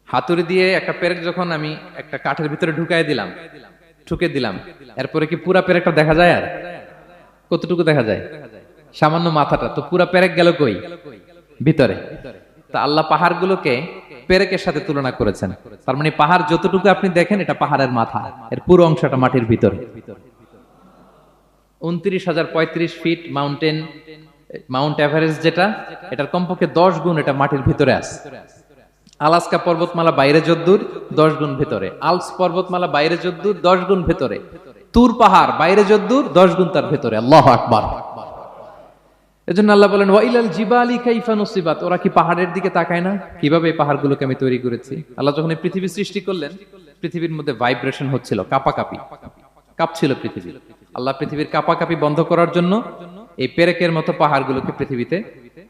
হাতুড়ি দিয়ে একটা পেরেক যখন আমি একটা কাঠের ভিতরে ঠুকে দিলাম, এরপরে কি পুরা পেরেকটা দেখা যায়? আর কতটুকু দেখা যায়? সামান্য মাথাটা। তো পুরা পেরেক গেল কই? ভিতরে। তা আল্লাহ পাহাড়গুলোকে পেরেকের সাথে তুলনা করেছেন। তার মানে পাহাড় যতটুকু আপনি দেখেন, এটা পাহাড়ের মাথা, এর পুরো অংশটা মাটির ভিতরে। 29,035 ফিট মাউন্টেন, মাউন্ট এভারেস্ট যেটা, এটার কমপক্ষে 10 গুণ এটা মাটির ভিতরে আছে। আলাস্কা পর্বতমালা বাইরে যদ্দূর 10 গুণ ভেতরে, আল্পস পর্বতমালা বাইরে যদ্দূর 10 গুণ ভেতরে। তুর পাহাড় বাইরে যদ্দূর 10 গুণ তার ভেতরে। আল্লাহু আকবার। এজন্য আল্লাহ বলেন ওয়াইলাল জিবালি কাইফা নুসিবাত, ওরা কি পাহাড়ের দিকে তাকায় না কিভাবে এই পাহাড়গুলোকে আমি তৈরি করেছি। আল্লাহ যখন এই পৃথিবী সৃষ্টি করলেন, পৃথিবীর মধ্যে ভাইব্রেশন হচ্ছিল, কাঁপাকাঁপি, কাঁপছিল পৃথিবী। আল্লাহ পৃথিবীর কাঁপাকাঁপি বন্ধ করার জন্য এই পেরেকের মতো পাহাড়গুলোকে পৃথিবীতে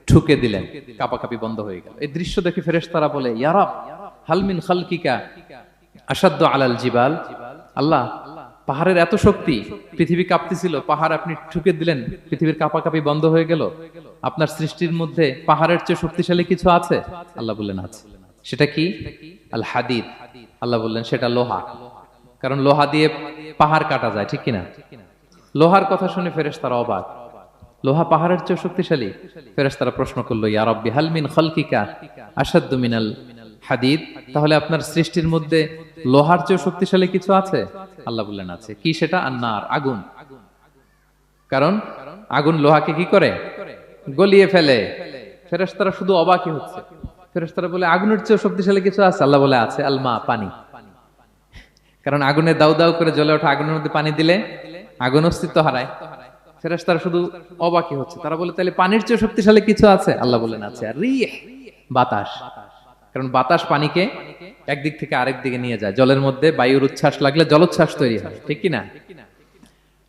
ঠুকে দিলেন, কাঁপাকাঁপি বন্ধ হয়ে গেল। এই দৃশ্য দেখে ফেরেশতারা বলে ইয়া রাব হাল মিন খালকিকা আশাদ্দু আলাল জিবাল, আল্লাহ পাহাড়ের এত শক্তি, পৃথিবী কাঁপতেছিল, পাহাড় আপনি ঠুকে দিলেন, পৃথিবীর কাঁপাকাঁপি বন্ধ হয়ে গেল। আপনার সৃষ্টির মধ্যে পাহাড়ের চেয়ে শক্তিশালী কিছু আছে? আল্লাহ বললেন আছে। সেটা কি? আল হাদিদ। আল্লাহ বললেন সেটা লোহা, কারণ লোহা দিয়ে পাহাড় কাটা যায়, ঠিক কিনা? লোহার কথা শুনে ফেরেশতারা অবাক, লোহা পাহাড়ের চেয়ে শক্তিশালী? ফেরেশতারা প্রশ্ন করলো ইয়া রাব্বি হাল মিন খালকিকা আশাদ্দু মিনাল হাদিদ, তাহলে আপনার সৃষ্টির মধ্যে লোহার চেয়ে শক্তিশালী কিছু আছে? আল্লাহ বললেন আছে। কি সেটা? আন্নার, আগুন। কারণ আগুন লোহাকে কি করে? গলিয়ে ফেলে। ফেরেশতারা শুধু অবাকই হচ্ছে। ফেরেশতারা বলে আগুনের চেয়ে শক্তিশালী কিছু আছে? আল্লাহ বলে আছে আল মা, পানি। কারণ আগুনে দাউ দাউ করে জ্বলে ওঠা আগুনের মধ্যে পানি দিলে আগুন অস্তিত্ব হারায়। ফেরেশতারা শুধু অবাকই হচ্ছে। তারা বলে তাহলে পানির চেয়ে শক্তিশালী কিছু আছে? আল্লাহ বলেন আছে। আর রিহ, বাতাস। কারণ বাতাস পানিকে একদিক থেকে আরেক দিকে নিয়ে যায়। জলের মধ্যে বায়ুর উচ্ছ্বাস লাগলে জলোচ্ছ্বাস তৈরি হয়, ঠিক কি না?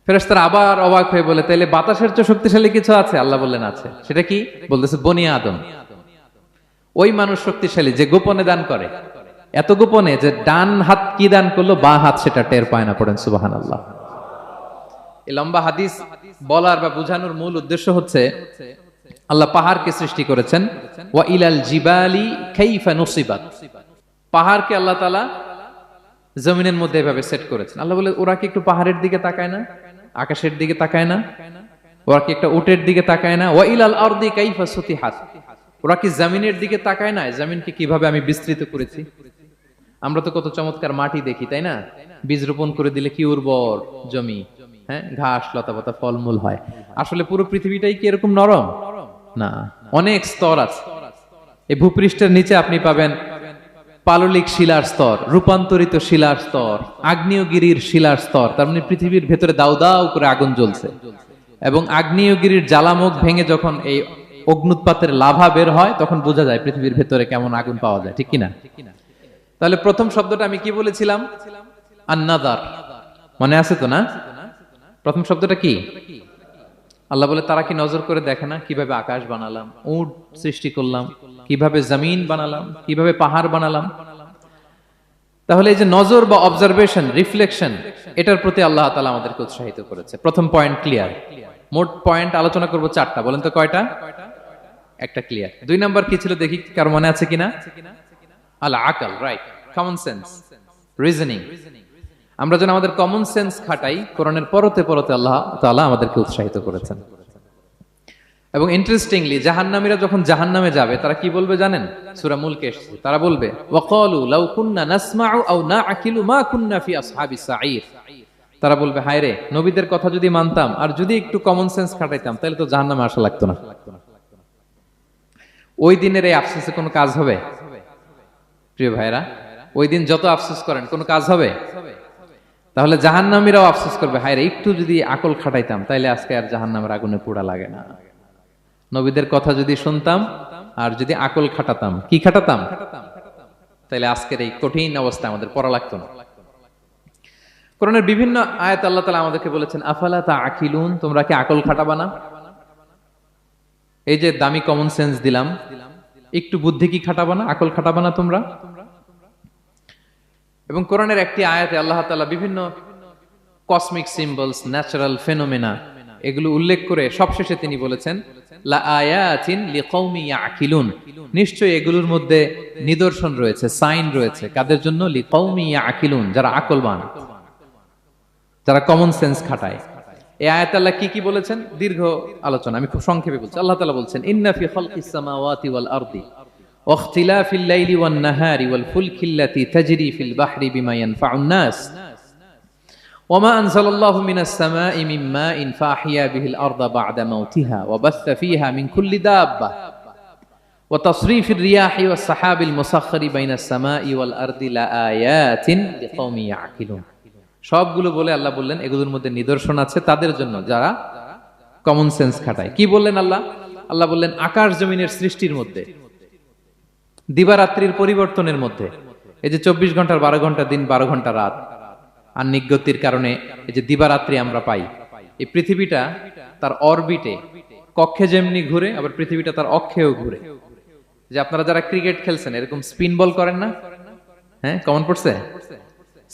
ফেরেশতারা আবার অবাক হয়ে বলে তাহলে বাতাসের চেয়ে শক্তিশালী কিছু আছে? আল্লাহ বললেন আছে। সেটা কি? বলতেছে বনি আদম। ওই মানুষ শক্তিশালী যে গোপনে দান করে, এত গোপনে যে ডান হাত কি দান করলো, বাঁ হাত সেটা টের পায় না। পড়েন সুবহানাল্লাহ। এই লম্বা হাদিস বলার বা বোঝানোর মূল উদ্দেশ্য হচ্ছে আল্লাহ পাহাড়কে সৃষ্টি করেছেন। ওয়া ইলাল জিবালি কাইফা নুসিবাত, পাহাড়কে আল্লাহ তাআলা জমিনের মধ্যে এভাবে সেট করেছেন। আল্লাহ বলে ওরা কি একটু পাহাড়ের দিকে তাকায় না, আকাশের দিকে তাকায় না? ওরা কি একটা উটের দিকে তাকায় না? ওয়া ইলাল আরদি কাইফা সুতিহাত, ওরা কি জমিনের দিকে তাকায় না, জমিনকে কিভাবে আমি বিস্তৃত করেছি। আমরা তো কত চমৎকার মাটি দেখি, তাই না? বীজ রোপণ করে দিলে কি উর্বর জমি, হ্যাঁ, ঘাস লতাপাতা ফলমূল হয়। আসলে পুরো পৃথিবীটাই কি এরকম নরম? না, অনেক স্তর আছে। এই ভূপৃষ্ঠের নিচে আপনি পাবেন পাললিক শিলার স্তর, রূপান্তরিত শিলার স্তর, আগ্নেয়গিরির শিলার স্তর। তার মানে পৃথিবীর ভেতরে দাউ দাউ করে আগুন জ্বলছে, এবং আগ্নেয়গিরির জ্বালামুখ ভেঙে যখন এই অগ্নুৎপাতের লাভা বের হয় তখন বোঝা যায় পৃথিবীর ভেতরে কেমন আগুন পাওয়া যায়, ঠিক কিনা? তাহলে প্রথম শব্দটা আমি কি বলেছিলাম? আন-নাযার। মনে আছে তো না? প্রথম শব্দটা কি? আল্লাহ বলে তারা কি নজর করে দেখে না কিভাবে আকাশ বানালাম, উট সৃষ্টি করলাম, কিভাবে জমিন বানালাম, কিভাবে পাহাড় বানালাম। তাহলে এই যে নজর বা অবজারভেশন, রিফ্লেকশন, এটার প্রতি আল্লাহ তাআলা আমাদেরকে উৎসাহিত করেছে। প্রথম পয়েন্ট ক্লিয়ার। মোট পয়েন্ট আলোচনা করব 4টা। বলেন তো কয়টা? একটা ক্লিয়ার। 2 নাম্বার কি ছিল দেখি কার মনে আছে কিনা? আল আকল, রাইট, কমন সেন্স, রিজনিং। আমরা যেন আমাদের কমন সেন্স খাটাই, কোরআনের পরতে পরতে আল্লাহ তাআলা আমাদেরকে উৎসাহিত করেছেন। এবং ইন্টারেস্টিংলি জাহান্নামীরা যখন জাহান্নামে যাবে তারা কি বলবে জানেন? সূরা মুলকে এসেছে, তারা বলবে ওয়াকালু লাউ কুননা নাসমাউ আও নাআকিলু মা কুননা ফি আসহাবিস সাঈর। তারা বলবে হায় রে, নবীদের কথা যদি মানতাম আর যদি একটু কমন সেন্স খাটাইতাম তাহলে তো জাহান্নামে আসা লাগতো না। ওই দিনের এই আফসোসে কোনো কাজ হবে? প্রিয় ভাইরা, ওই দিন যত আফসোস করেন কোনো কাজ হবে? তাহলে জাহান্নামীরাও আফসোস করবে হায় রে, একটু যদি আকল খাটাইতাম তাইলে আজকে আর জাহান্নামের আগুনে পোড়া লাগে না। নবীদের কথা যদি শুনতাম আর যদি আকল খাটাতাম, কি খাটাতাম, তাইলে আজকের এই কঠিন অবস্থা আমাদের পড়া লাগতো না। কোরআনের বিভিন্ন আয়াত আল্লাহ তাআলা আমাদেরকে বলেছেন আফালা তাআকিলুন, তোমরা কি আকল খাটাবা না? এই যে দামি কমন সেন্স দিলাম, একটু বুদ্ধি কি খাটাবা না, আকল খাটাবা না তোমরা? এবং কোরআনের একটি আয়াতে আল্লাহ তাআলা বিভিন্ন কসমিক সিম্বলস, ন্যাচারাল ফেনোমেনা, এগুলো উল্লেখ করে সবশেষে তিনি বলেছেন লা আয়াতিন লিকৌমি ইয়াকিলুন, নিশ্চয়ই এগুলোর মধ্যে নিদর্শন রয়েছে, সাইন রয়েছে। কাদের জন্য? লিকৌমি ইয়াকিলুন, যারা আকলবান, যারা কমন সেন্স খাটায়। এই আয়াতে আল্লাহ কি কি বলেছেন? দীর্ঘ আলোচনা, আমি খুব সংক্ষেপে বলছি। আল্লাহ তাআলা বলছেন ইন্না ফি খালকিস সামাওয়াতি ওয়াল আরদি واختلاف الليل والنهار والفلك التي تجري في البحر بما ينفع الناس وما أنزل الله من السماء من ماء فأحيا به الأرض بعد موتها وبث فيها من كل دابة وتصريف الرياح والسحاب المسخر بين السماء والأرض لآيات لقوم يعقلون। সবগুলো বলে আল্লাহ বললেন এগুলোর মধ্যে নিদর্শন আছে তাদের জন্য যারা কমন সেন্স খাটায়। কি বললেন আল্লাহ? আল্লাহ বললেন আকাশ জমিনের সৃষ্টির মধ্যে, দিবারাত্রির পরিবর্তনের মধ্যে, এই যে 24 ঘন্টার 12 ঘন্টা দিন 12 ঘন্টা রাত, আর নিগতির কারণে এই যে দিবারাত্রি আমরা পাই, এই পৃথিবীটা তার অরবিটে কক্ষে যেমনি ঘুরে, আবার পৃথিবীটা তার অক্ষেও ঘুরে। যে আপনারা যারা ক্রিকেট খেলছেন এরকম স্পিন বল করেন না? হ্যাঁ, কমন পড়ছে?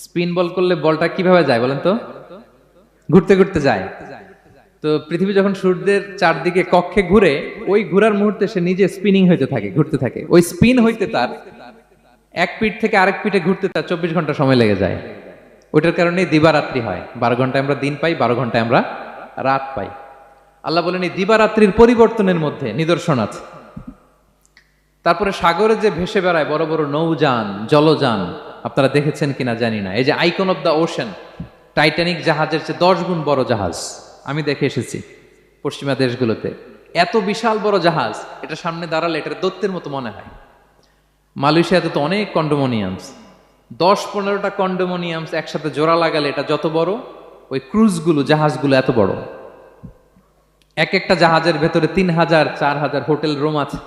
স্পিন বল করলে বলটা কিভাবে যায় বলেন তো? ঘুরতে ঘুরতে যায়। তো পৃথিবী যখন সূর্যের চারদিকে কক্ষে ঘুরে, ওই ঘোরার মুহূর্তে সে নিজে স্পিনিং হইতে থাকে, ঘুরতে থাকে। ওই স্পিন হইতে তার এক পিঠ থেকে আরেক পিঠে ঘুরতে তার 24 ঘন্টা সময় লেগে যায়। ওইটার কারণে দিবারাত্রি হয়। 12 ঘন্টায় আমরা দিন পাই, 12 ঘন্টায় আমরা রাত পাই। আল্লাহ বলেন এই দিবারাত্রির পরিবর্তনের মধ্যে নিদর্শন আছে। তারপরে সাগরে যে ভেসে বেড়ায় বড় বড় নৌযান, জলযান, আপনারা দেখেছেন কিনা জানি না, এই যে icon of the ocean, Titanic জাহাজের চেয়ে 10 গুণ বড় জাহাজ, আমি দেখে এসেছি পশ্চিমা দেশগুলোতে। এত বিশাল বড় জাহাজ, এটা সামনে দাঁড়ালে এটার দত্তের মতো মনে হয়। মালয়েশিয়াতে তো অনেক কন্ডোমোনিয়ামস, 10-15টা কন্ডোমোনিয়ামস একসাথে জোড়া লাগালে এটা যত বড়, ওই ক্রুজগুলো, জাহাজগুলো এত বড়। এক একটা জাহাজের ভেতরে 3000-4000 হোটেল রুম আছে,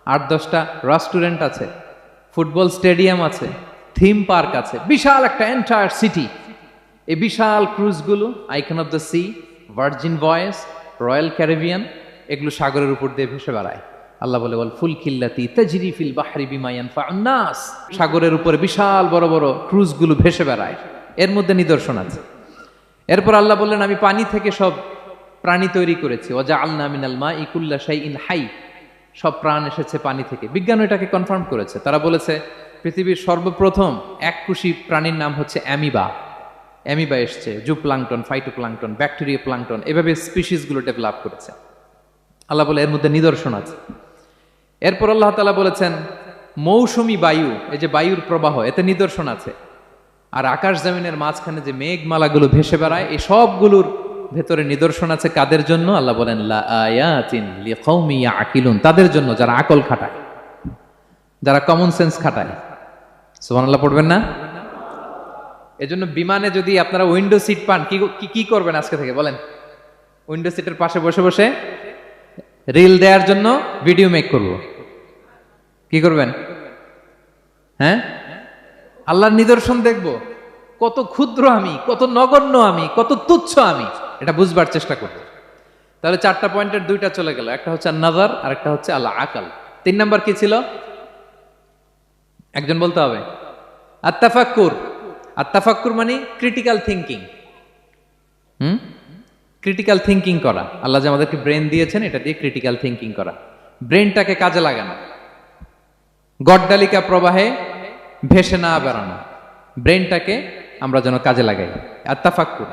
8-10টা রেস্টুরেন্ট আছে, ফুটবল স্টেডিয়াম আছে, থিম পার্ক আছে, বিশাল একটা এন্টায়ার সিটি। এই বিশাল ক্রুজগুলো, Icon of the Sea, Virgin Voyages, Royal Caribbean, এগুলো সাগরের উপর দিয়ে ভেসে বেড়ায়। আল্লাহ বলে বল ফুলকিল্লাতি তাজরি ফিল বাহরি বিমা ইয়ানফাউন নাস, সাগরের উপরে বিশাল বড় বড় ক্রুজগুলো ভেসে বেড়ায়, এর মধ্যে নিদর্শন আছে। এরপর আল্লাহ বললেন আমি পানি থেকে সব প্রাণী তৈরি করেছি, ওয়াজআলনা মিনাল মাই কুল্লা শাইইন হাই, সব প্রাণ এসেছে পানি থেকে। বিজ্ঞান এটাকে কনফার্ম করেছে। তারা বলেছে পৃথিবীর সর্বপ্রথম এককোষী প্রাণীর নাম হচ্ছে অ্যামিবা। অ্যামিবা এসছে, জুপ্লাঙ্কটন, ফাইটোপ্লাঙ্কটন, ব্যাকটেরিয়া প্লাঙ্কটন, এভাবে স্পিসিসগুলো ডেভেলপ করেছে। আল্লাহ বলে এর মধ্যে নিদর্শন আছে। এরপর আল্লাহ তাআলা বলেছেন মৌসুমী বায়ু, এই যে বায়ুর প্রবাহ, এতে নিদর্শন আছে। আর আকাশ জমিনের মাঝখানে যে মেঘমালাগুলো ভেসে বেড়ায়, এই সবগুলোর ভেতরে নিদর্শন আছে। কাদের জন্য? আল্লাহ বলেন লা আয়াতিন লিকাউমি ইয়াকিলুন, তাদের জন্য যারা আকল খাটায়, যারা কমন সেন্স খাটায়। সুবহানাল্লাহ পড়বেন না? এজন্য বিমানে যদি আপনারা উইন্ডো সিট পান, কি করবেন আজকে থেকে বলেন? উইন্ডো সিটের পাশে বসে বসে রিল দেওয়ার জন্য ভিডিও মেক করব। কি করবেন? হ্যাঁ, আল্লাহর নিদর্শন দেখব, কত ক্ষুদ্র আমি, কত নগণ্য আমি, কত তুচ্ছ আমি, এটা বুঝবার চেষ্টা করব। তাহলে 4টা পয়েন্টের 2টা চলে গেল, একটা হচ্ছে নাজার আর একটা হচ্ছে আল্লাহ আকাল। 3 নাম্বার কি ছিল? একজন বলতে হবে। আত্তাফাক্কুর। আত্তাফাক্কুর মানে ক্রিটিক্যাল থিঙ্কিং। ক্রিটিক্যাল থিঙ্কিং করা। আল্লাহ যে আমাদেরকে ব্রেন দিয়েছেন, এটা দিয়ে ক্রিটিক্যাল থিঙ্কিং করা, ব্রেনটাকে কাজে লাগানো, গড্ডালিকা প্রবাহে ভেসে না বেড়ানো, ব্রেনটাকে আমরা যেন কাজে লাগাই। আত্তাফাক্কুর।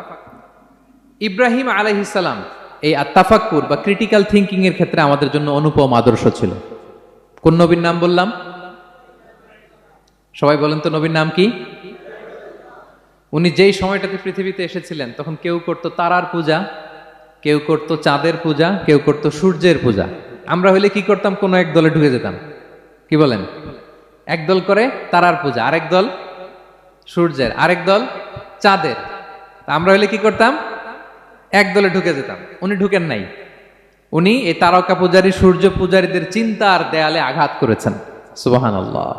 ইব্রাহিম আলাইহিস সালাম এই আত্তাফাক্কুর বা ক্রিটিক্যাল থিঙ্কিং এর ক্ষেত্রে আমাদের জন্য অনুপম আদর্শ ছিল। কোন নবীর নাম বললাম? সবাই বলেন তো নবীর নাম কি? উনি যেই সময়টাতে পৃথিবীতে এসেছিলেন তখন কেউ করতো তারার পূজা, কেউ করতো চাঁদের পূজা, কেউ করতো সূর্যের পূজা। আমরা হইলে কি করতাম? কোনো এক দলে ঢুকে যেতাম। কি বলেন? এক দল করে তারার পূজা, আরেক দল সূর্যের, আরেক দল চাঁদের। আমরা হইলে কি করতাম? এক দলে ঢুকে যেতাম। উনি ঢুকেন নাই। উনি এই তারকা পূজারী, সূর্য পূজারীদের চিন্তার দেয়ালে আঘাত করেছেন। সুবহানাল্লাহ।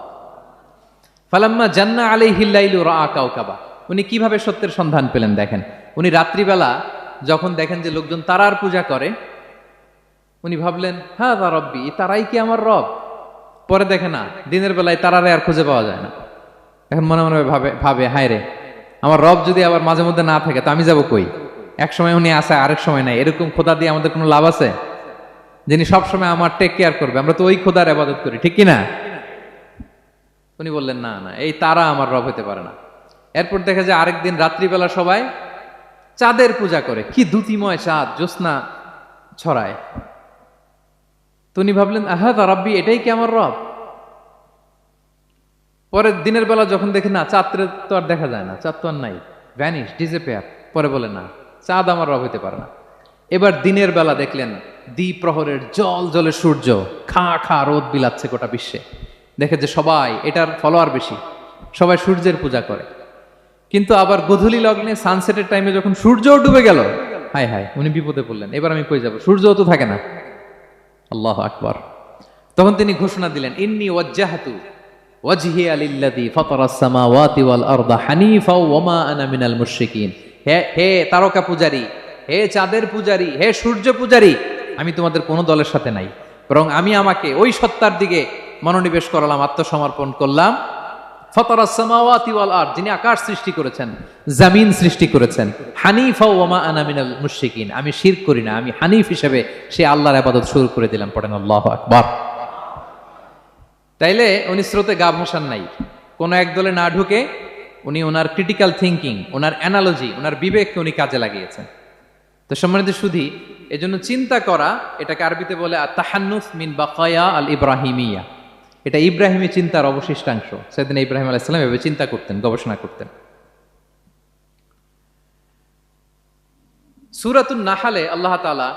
ফালাম্মা জান্না আলাইহিল লাইলু রাআ কাওকাবা, উনি কিভাবে সত্যের সন্ধান পেলেন দেখেন। উনি রাত্রিবেলা যখন দেখেন যে লোকজন তারার পূজা করে, উনি ভাবলেন হাযা রব্বি, তারাই কি আমার রব? পরে দেখে না, দিনের বেলায় তারারে আর খুঁজে পাওয়া যায় না। এখন মনে মনে ভাবে হায় রে, আমার রব যদি আবার মাঝে মধ্যে না থাকে তো আমি যাব কই? এক সময় উনি আসে, আরেক সময় নাই। এরকম খোদা দিয়ে আমাদের কোনো লাভ আছে? যিনি সবসময় আমার টেক কেয়ার করবে, আমরা তো ওই খোদার ইবাদত করি, ঠিক কিনা? উনি বললেন না না, এই তারা আমার রব হতে পারে না। এরপর দেখা যায় আরেকদিন রাত্রিবেলা সবাই চাঁদের পূজা করে। কি দ্যুতিময় চাঁদ, জ্যোৎস্না ছড়ায়। তো উনি ভাবলেন আহাদা রাব্বি, এটাই কি আমার রব? পরে দিনের বেলা যখন দেখি না, চাঁদ তো আর দেখা যায় না, চাঁদ তো আর নাই, ভ্যানিশ, ডিসঅ্যাপিয়ার। পরে বলে না, চাঁদ আমার রব হতে পারে না। এবার দিনের বেলা দেখলেন দ্বিপ্রহরের জল জলে সূর্য খা খা রোদ বিলাচ্ছে গোটা বিশ্বে। দেখে যে সবাই এটার ফলোয়ার বেশি, সবাই সূর্যের পূজা করে। কিন্তু আবার গোধূলি লগ্নে সানসেটের টাইমে যখন সূর্য ডুবে গেল, হায় হায়, উনি বিপদে পড়লেন, এবার আমি কই যাব, সূর্য তো থাকে না। আল্লাহু আকবার। তখন তিনি ঘোষণা দিলেন, ইন্নী ওয়াজ্জাহতু ওয়াজহিয়া লিল্লাযী ফাতারাস সামাওয়াতি ওয়াল আরদা হানিফা ওয়া মা আনা মিনাল মুশরিকিন। হে তারকা পূজারী, হে চাঁদের পূজারী, হে সূর্য পূজারী, আমি তোমাদের কোনো দলের সাথে নাই, বরং আমি আমাকে ওই সত্তার দিকে মনোনিবেশ করলাম, আত্মসমর্পণ করলাম। ফাতারাস সামাওয়াতি ওয়াল আরদ, যিনি আকাশ সৃষ্টি করেছেন, জমিন সৃষ্টি করেছেন। হানিফা ওয়া মা আনা মিনাল মুশরিকিন, আমি শিরক করি না, আমি হানিফ হিসেবে সে আল্লাহর ইবাদত শুরু করে দিলাম। পড়েন আল্লাহু আকবার। তাইলে উনি স্রোতে গা ভাসান নাই, কোন এক দলে না ঢুকে উনি ওনার ক্রিটিক্যাল থিঙ্কিং, ওনার অ্যানালজি, ওনার বিবেককে উনি কাজে লাগিয়েছেন। তো সম্মানিত সুধী, এজন্য চিন্তা করা, এটাকে আরবিতে বলে আত-তাহান্নুস মিন বাকায়া আল ইব্রাহিমিয়া। এটা ইব্রাহিমী চিন্তার অবশিষ্টাংশ। সেদিন ইব্রাহিম আলাইহিস সালাম এভাবে চিন্তা করতেন, গবেষণা করতেন। সূরাতুন নাহলে আল্লাহ তাআলা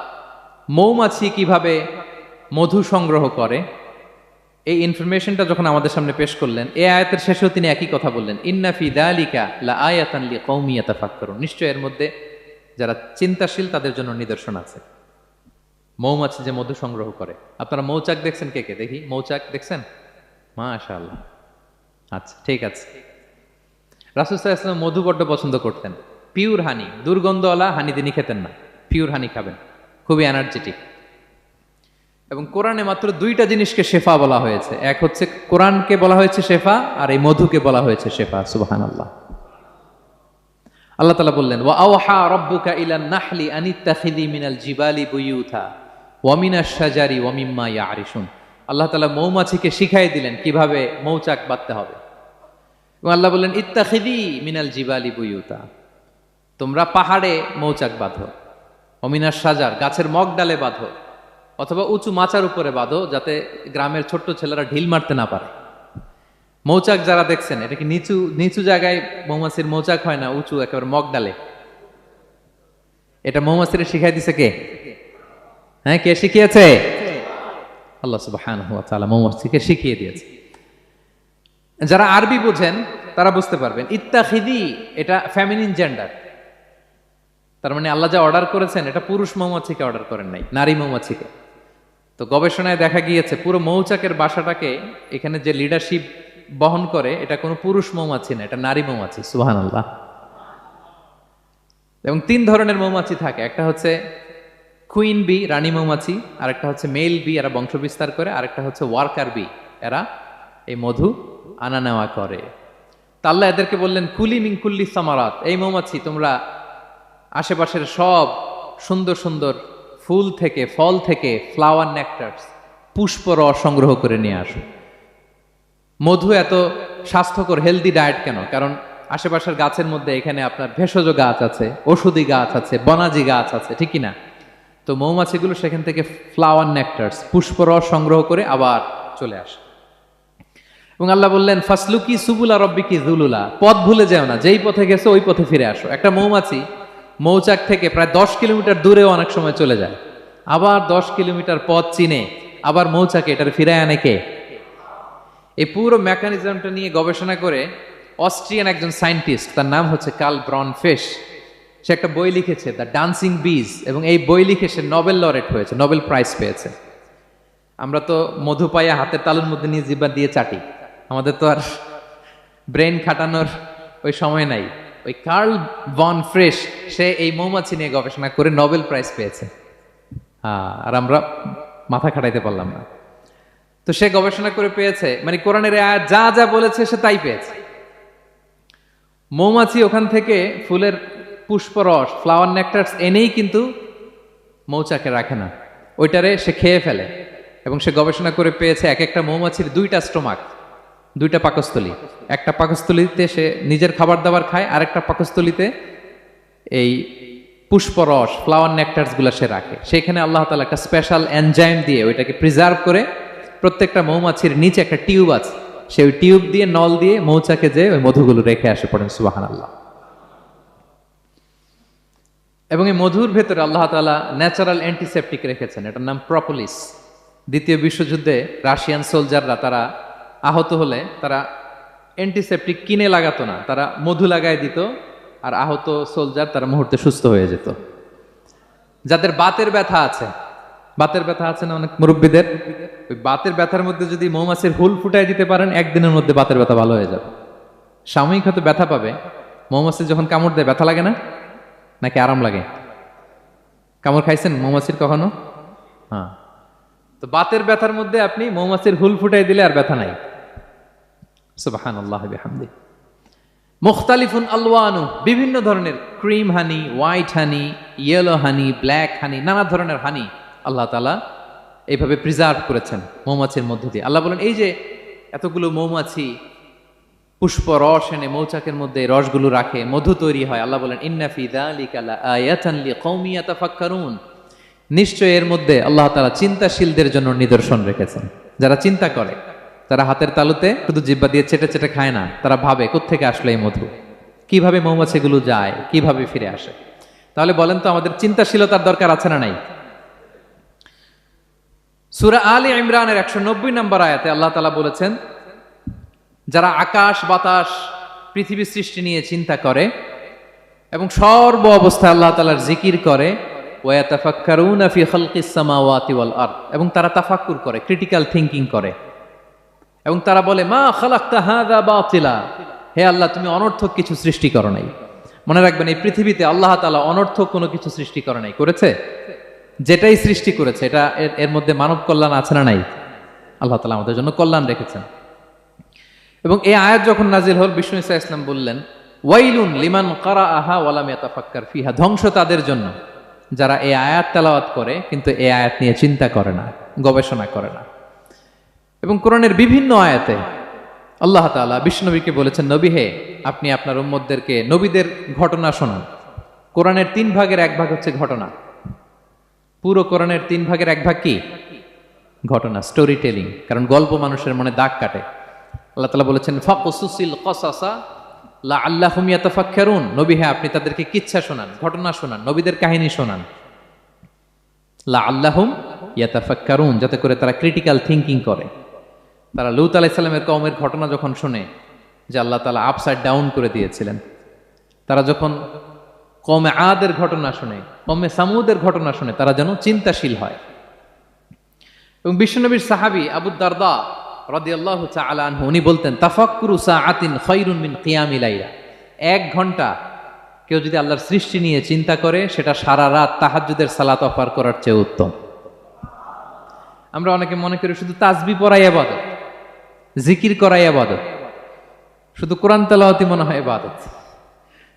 মৌমাছি কিভাবে মধু সংগ্রহ করে এই ইনফরমেশনটা যখন আমাদের সামনে পেশ করলেন, এই আয়াতের শেষেও তিনি একই কথা বললেন, ইন্না ফি যালিকা লাআয়াতান লিকাউমি ইয়াতাফাক্কারুন, নিশ্চয় এর মধ্যে যারা চিন্তাশীল তাদের জন্য নিদর্শন আছে। মৌমাছি যে মধু সংগ্রহ করে, আপনারা মৌচাক দেখছেন? কে কে দেখি মৌচাক দেখছেন? মাশাআল্লাহ, আচ্ছা ঠিক আছে। রাসূল সাল্লাল্লাহু আলাইহি ওয়াসাল্লাম মধু বড্ড পছন্দ করতেন। পিওর হানি, দুর্গন্ধওয়ালা হানি তিনি খেতেন না, পিওর হানি খাবেন, খুবই এনার্জেটিক। এবং কোরআনে মাত্র দুইটা জিনিসকে শেফা বলা হয়েছে, এক হচ্ছে কোরআনকে বলা হয়েছে শেফা, আর এই মধুকে বলা হয়েছে শেফা। সুবহানাল্লাহ। আল্লাহ তাআলা বললেন, ওয়া আওহা রাব্বুকা ইলান নাহলি আনিত্তাখিযি মিনাল জিবালি বুয়ুতা ওয়া মিনাশ শাজারি ওয়া মিম্মা ইয়ারিশুন। আল্লাহ তাআলা মৌমাছিকে শিখাই দিলেন কিভাবে মৌচাক বাঁধতে হবে। এবং আল্লাহ বললেন, ইত্তাখিযি মিনাল জিবালি বুয়ুতা, তোমরা পাহাড়ে মৌচাক বাঁধো, ওয়া মিনাশ শাজার, গাছের মগ ডালে বাঁধো, অথবা উঁচু মাচার উপরে বাঁধো, যাতে গ্রামের ছোট্ট ছেলেরা ঢিল মারতে না পারে। মৌচাক যারা দেখছেন, এটা কি নিচু নিচু জায়গায় মৌমাছির মৌচাক হয় না, উঁচু একেবারে মগ ডালে। এটা মৌমাছির শিখাই দিছে কে? হ্যাঁ, কে শিখিয়েছে? আল্লাহ সুবহানাহু ওয়া তাআলা মৌমাছিকে শিখিয়ে দিয়েছে। যারা আরবি বোঝেন তারা বুঝতে পারবেন, ইত্তাখিদি এটা ফেমিনিন জেন্ডার। তার মানে আল্লাহ যা অর্ডার করেছেন এটা পুরুষ মৌমাছিকে অর্ডার করেন নাই, নারী মৌমাছিকে। তো গবেষণায় দেখা গিয়েছে পুরো মৌচাকের বাসাটাকে এখানে যে লিডারশিপ বহন করে এটা কোনো পুরুষ মৌমাছি না, এটা নারী মৌমাছি। সুবহানাল্লাহ। এবং তিন ধরনের মৌমাছি থাকে, একটা হচ্ছে কুইন বি, রানী মৌমাছি, আর একটা হচ্ছে মেল বি, এরা বংশ বিস্তার করে, আর একটা হচ্ছে ওয়ার্কার বি, এরা এই মধু আনা নেওয়া করে। তা আল্লাহ এদেরকে বললেন, কুলি মিন কুল্লি সামারাত, এই মৌমাছি তোমরা আশেপাশের সব সুন্দর সুন্দর ফুল থেকে, ফল থেকে, ফ্লাওয়ার নেকটার্স, পুষ্প রস সংগ্রহ করে নিয়ে আসো। মধু এত স্বাস্থ্যকর, হেলদি ডায়েট কেন? কারণ আশেপাশের গাছের মধ্যে এখানে আপনার ভেষজ গাছ আছে, ঔষধি গাছ আছে, বনাজি গাছ আছে, ঠিক কিনা? তো মৌমাছিগুলো সেখান থেকে ফ্লাওয়ার নেকটার্স, পুষ্পরস সংগ্রহ করে আবার চলে আসে। এবং আল্লাহ বললেন, ফাসলুকি সুবুলা রব্বিকি যুলুলা, পথ ভুলে যেও না, যেই পথে গেছো ওই পথে ফিরে আসো। একটা মৌমাছি মৌচাক থেকে প্রায় 10 কিলোমিটার দূরেও অনেক সময় চলে যায়, আবার 10 কিলোমিটার পথ চিনে আবার মৌচাকে এটার ফিরায় আনে কে? এই পুরো মেকানিজমটা নিয়ে গবেষণা করে অস্ট্রিয়ান একজন সায়েন্টিস্ট, তার নাম হচ্ছে কার্ল ব্রনফেশ, সে একটা বই লিখেছে, দ্য ডান্সিং বিজ, এবং এই বই লিখে সে নোবেল লরেট হয়েছে, নোবেল প্রাইজ পেয়েছে। আমরা তো মধু পাইয়া হাতের তালুর মধ্যে নিয়ে জিহ্বা দিয়ে চাটি, আমাদের তো আর ব্রেন খাটানোর ওই সময় নাই। ওই কার্ল ব্রনফেশ সে এই মৌমাছি নিয়ে গবেষণা করে নোবেল প্রাইজ পেয়েছে, আর আমরা মাথা খাটাইতে পারলাম না। তো সে গবেষণা করে পেয়েছে, মানে কোরআনের আয়াত যা যা বলেছে সে তাই পেয়েছে। মৌমাছি ওখান থেকে ফুলের পুষ্পরস, ফ্লাওয়ার নেকটার্স এনেই কিন্তু মৌচাকে রাখে না, ওইটারে সে খেয়ে ফেলে। এবং সে গবেষণা করে পেয়েছে এক একটা মৌমাছির 2টা স্টোমাক, 2টা পাকস্থলী। একটা পাকস্থলীতে সে নিজের খাবার দাবার খায়, আর একটা পাকস্থলীতে এই পুষ্পরস, ফ্লাওয়ার নেকটার্স গুলা সে রাখে। সেখানে আল্লাহ তাআলা একটা স্পেশাল এনজাইম দিয়ে ওইটাকে প্রিজার্ভ করে, প্রত্যেকটা মৌমাছির নিচে একটা টিউব আছে, সে ওই টিউব দিয়ে, নল দিয়ে মৌচাকে যে ওই মধুগুলো রেখে আসে। পড়েন সুবহানাল্লাহ। এবং এই মধুর ভেতরে আল্লাহ তাআলা ন্যাচারাল অ্যান্টিসেপটিক রেখেছেন, এটার নাম প্রপোলিস। দ্বিতীয় বিশ্বযুদ্ধে রাশিয়ান সোলজাররা তারা আহত হলে তারা অ্যান্টিসেপটিক কিনে লাগাতো না, তারা মধু লাগায় দিত, আর আহত সোলজার তারা মুহূর্তে সুস্থ হয়ে যেত। যাদের বাতের ব্যথা আছে, বাতের ব্যথা আছে না অনেক মুরব্বীদের, ওই বাতের ব্যথার মধ্যে যদি মৌমাছির হুল ফুটাই দিতে পারেন, একদিনের মধ্যে বাতের ব্যথা ভালো হয়ে যাবে। সাময়িক হয়তো ব্যথা পাবে, মৌমাছি যখন কামড় দেয় ব্যথা লাগে না, নাকি আরাম লাগে? কামড় খাইছেন মৌমাছির কখনো? হ্যাঁ, তো বাতের ব্যথার মধ্যে আপনি মৌমাছির হুল ফুটাই দিলে আর ব্যথা নাই। সুবহানাল্লাহ বিহামদিহি। মুখতালিফুন আলওয়ানু, বিভিন্ন ধরনের ক্রিম হানি, হোয়াইট হানি, ইয়েলো হানি, ব্ল্যাক হানি, নানা ধরনের হানি আল্লাহ তাআলা এইভাবে প্রিজার্ভ করেছেন মৌমাছির মধ্য দিয়ে। আল্লাহ বলেন, এই যে এতগুলো মৌমাছি পুষ্প রস এনে মৌচাকের মধ্যে রসগুলো রাখে, মধু তৈরি হয়, আল্লাহ বলেন ইন্না ফি যালিকা লাআয়াতান লিকওমি ইয়াতাফাক্কারুন, নিশ্চয় এর মধ্যে আল্লাহ তাআলা চিন্তাশীলদের জন্য নিদর্শন রেখেছেন। যারা চিন্তা করে, তারা হাতের তালুতে শুধু জিহ্বা দিয়ে চেটে চেটে খায় না, তারা ভাবে কোত্থেকে আসলো এই মধু, কিভাবে মৌমাছিগুলো যায়, কিভাবে ফিরে আসে। তাহলে বলেন তো আমাদের চিন্তাশীলতার দরকার আছে না নাই? সূরা আলে ইমরানের 190 নম্বর আয়াতে আল্লাহ তাআলা বলেছেন, যারা আকাশ বাতাস পৃথিবী সৃষ্টি নিয়ে চিন্তা করে এবং সর্ব অবস্থায় আল্লাহ তাআলার জিকির করে, ওয়া ইয়াতাফাক্কারুনা ফি খালকিস সামাওয়াতি ওয়াল আরদ, এবং তারা তাফাক্কুর করে, ক্রিটিক্যাল থিংকিং করে, এবং তারা বলে মা খালাকতা হাযা বাতিলা, হে আল্লাহ তুমি অনর্থক কিছু সৃষ্টি করো নাই। মনে রাখবেন, এই পৃথিবীতে আল্লাহ তাআলা অনর্থক কোনো কিছু সৃষ্টি করে নাই, করেছে? যেটাই সৃষ্টি করেছে এটা এর মধ্যে মানব কল্যাণ আছে না নাই? আল্লাহ তাআলা আমাদের জন্য কল্যাণ রেখেছেন। এবং এই আয়াত যখন নাজিল হল, বিষ্ণু ঈসা ইসলাম বললেন, ওয়াইলুন লিমান কারাআহা ওয়া লাম ইয়াতাফাক্কার ফিহা, ধ্বংস তাদের জন্য যারা এই আয়াত তেলাওয়াত করে কিন্তু এই আয়াত নিয়ে চিন্তা করে না, গবেষণা করে না। এবং কোরআনের বিভিন্ন আয়াতে আল্লাহ তাআলা বিশ্বনবীকে বলেছেন, নবী হে, আপনি আপনার উম্মতদেরকে নবীদের ঘটনা শোনান। কোরআনের 3 ভাগের 1 ভাগ হচ্ছে ঘটনা। পুরো কোরআনের 3 ভাগের 1 ভাগ কি? ঘটনা, স্টোরি টেলিং। কারণ গল্প মানুষের মনে দাগ কাটে। আল্লাহ তাআলা বলেছেন, ফাকুসুসিল কসাসা লাআল্লাহুম ইয়াতাফাক্কারুন, নবী হে, আপনি তাদেরকে কিচ্ছা শোনান, ঘটনা শোনান, নবীদের কাহিনী শোনান, লাআল্লাহুম ইয়াতাফাক্কারুন, যাতে করে তারা ক্রিটিক্যাল থিংকিং করে। তারা লূত আলাইহিস সালামের কওমের ঘটনা যখন শুনে যে আল্লাহ তাআলা আপসাইড ডাউন করে দিয়েছিলেন, তারা যখন কওমে আদের ঘটনা শুনে, কওমে সামুদের ঘটনা শুনে, তারা যেন চিন্তাশীল হয়। এবং বিশ্বনবীর সাহাবী আবু দারদা রাদিয়াল্লাহু তাআলা আনহু, উনি বলতেন, তাফাক্কুরু সাআতিন খায়রুন মিন কিয়ামি লাইলা, 1 ঘন্টা কেউ যদি আল্লাহর সৃষ্টি নিয়ে চিন্তা করে, সেটা সারা রাত তাহাজ্জুদের সালাত অফার করার চেয়ে উত্তম। আমরা অনেকে মনে করি শুধু তাসবিহ পড়াই ইবাদত, জিকির করাই ইবাদত, শুধু কোরআন তেলাওয়াতই মনে হয় ইবাদত,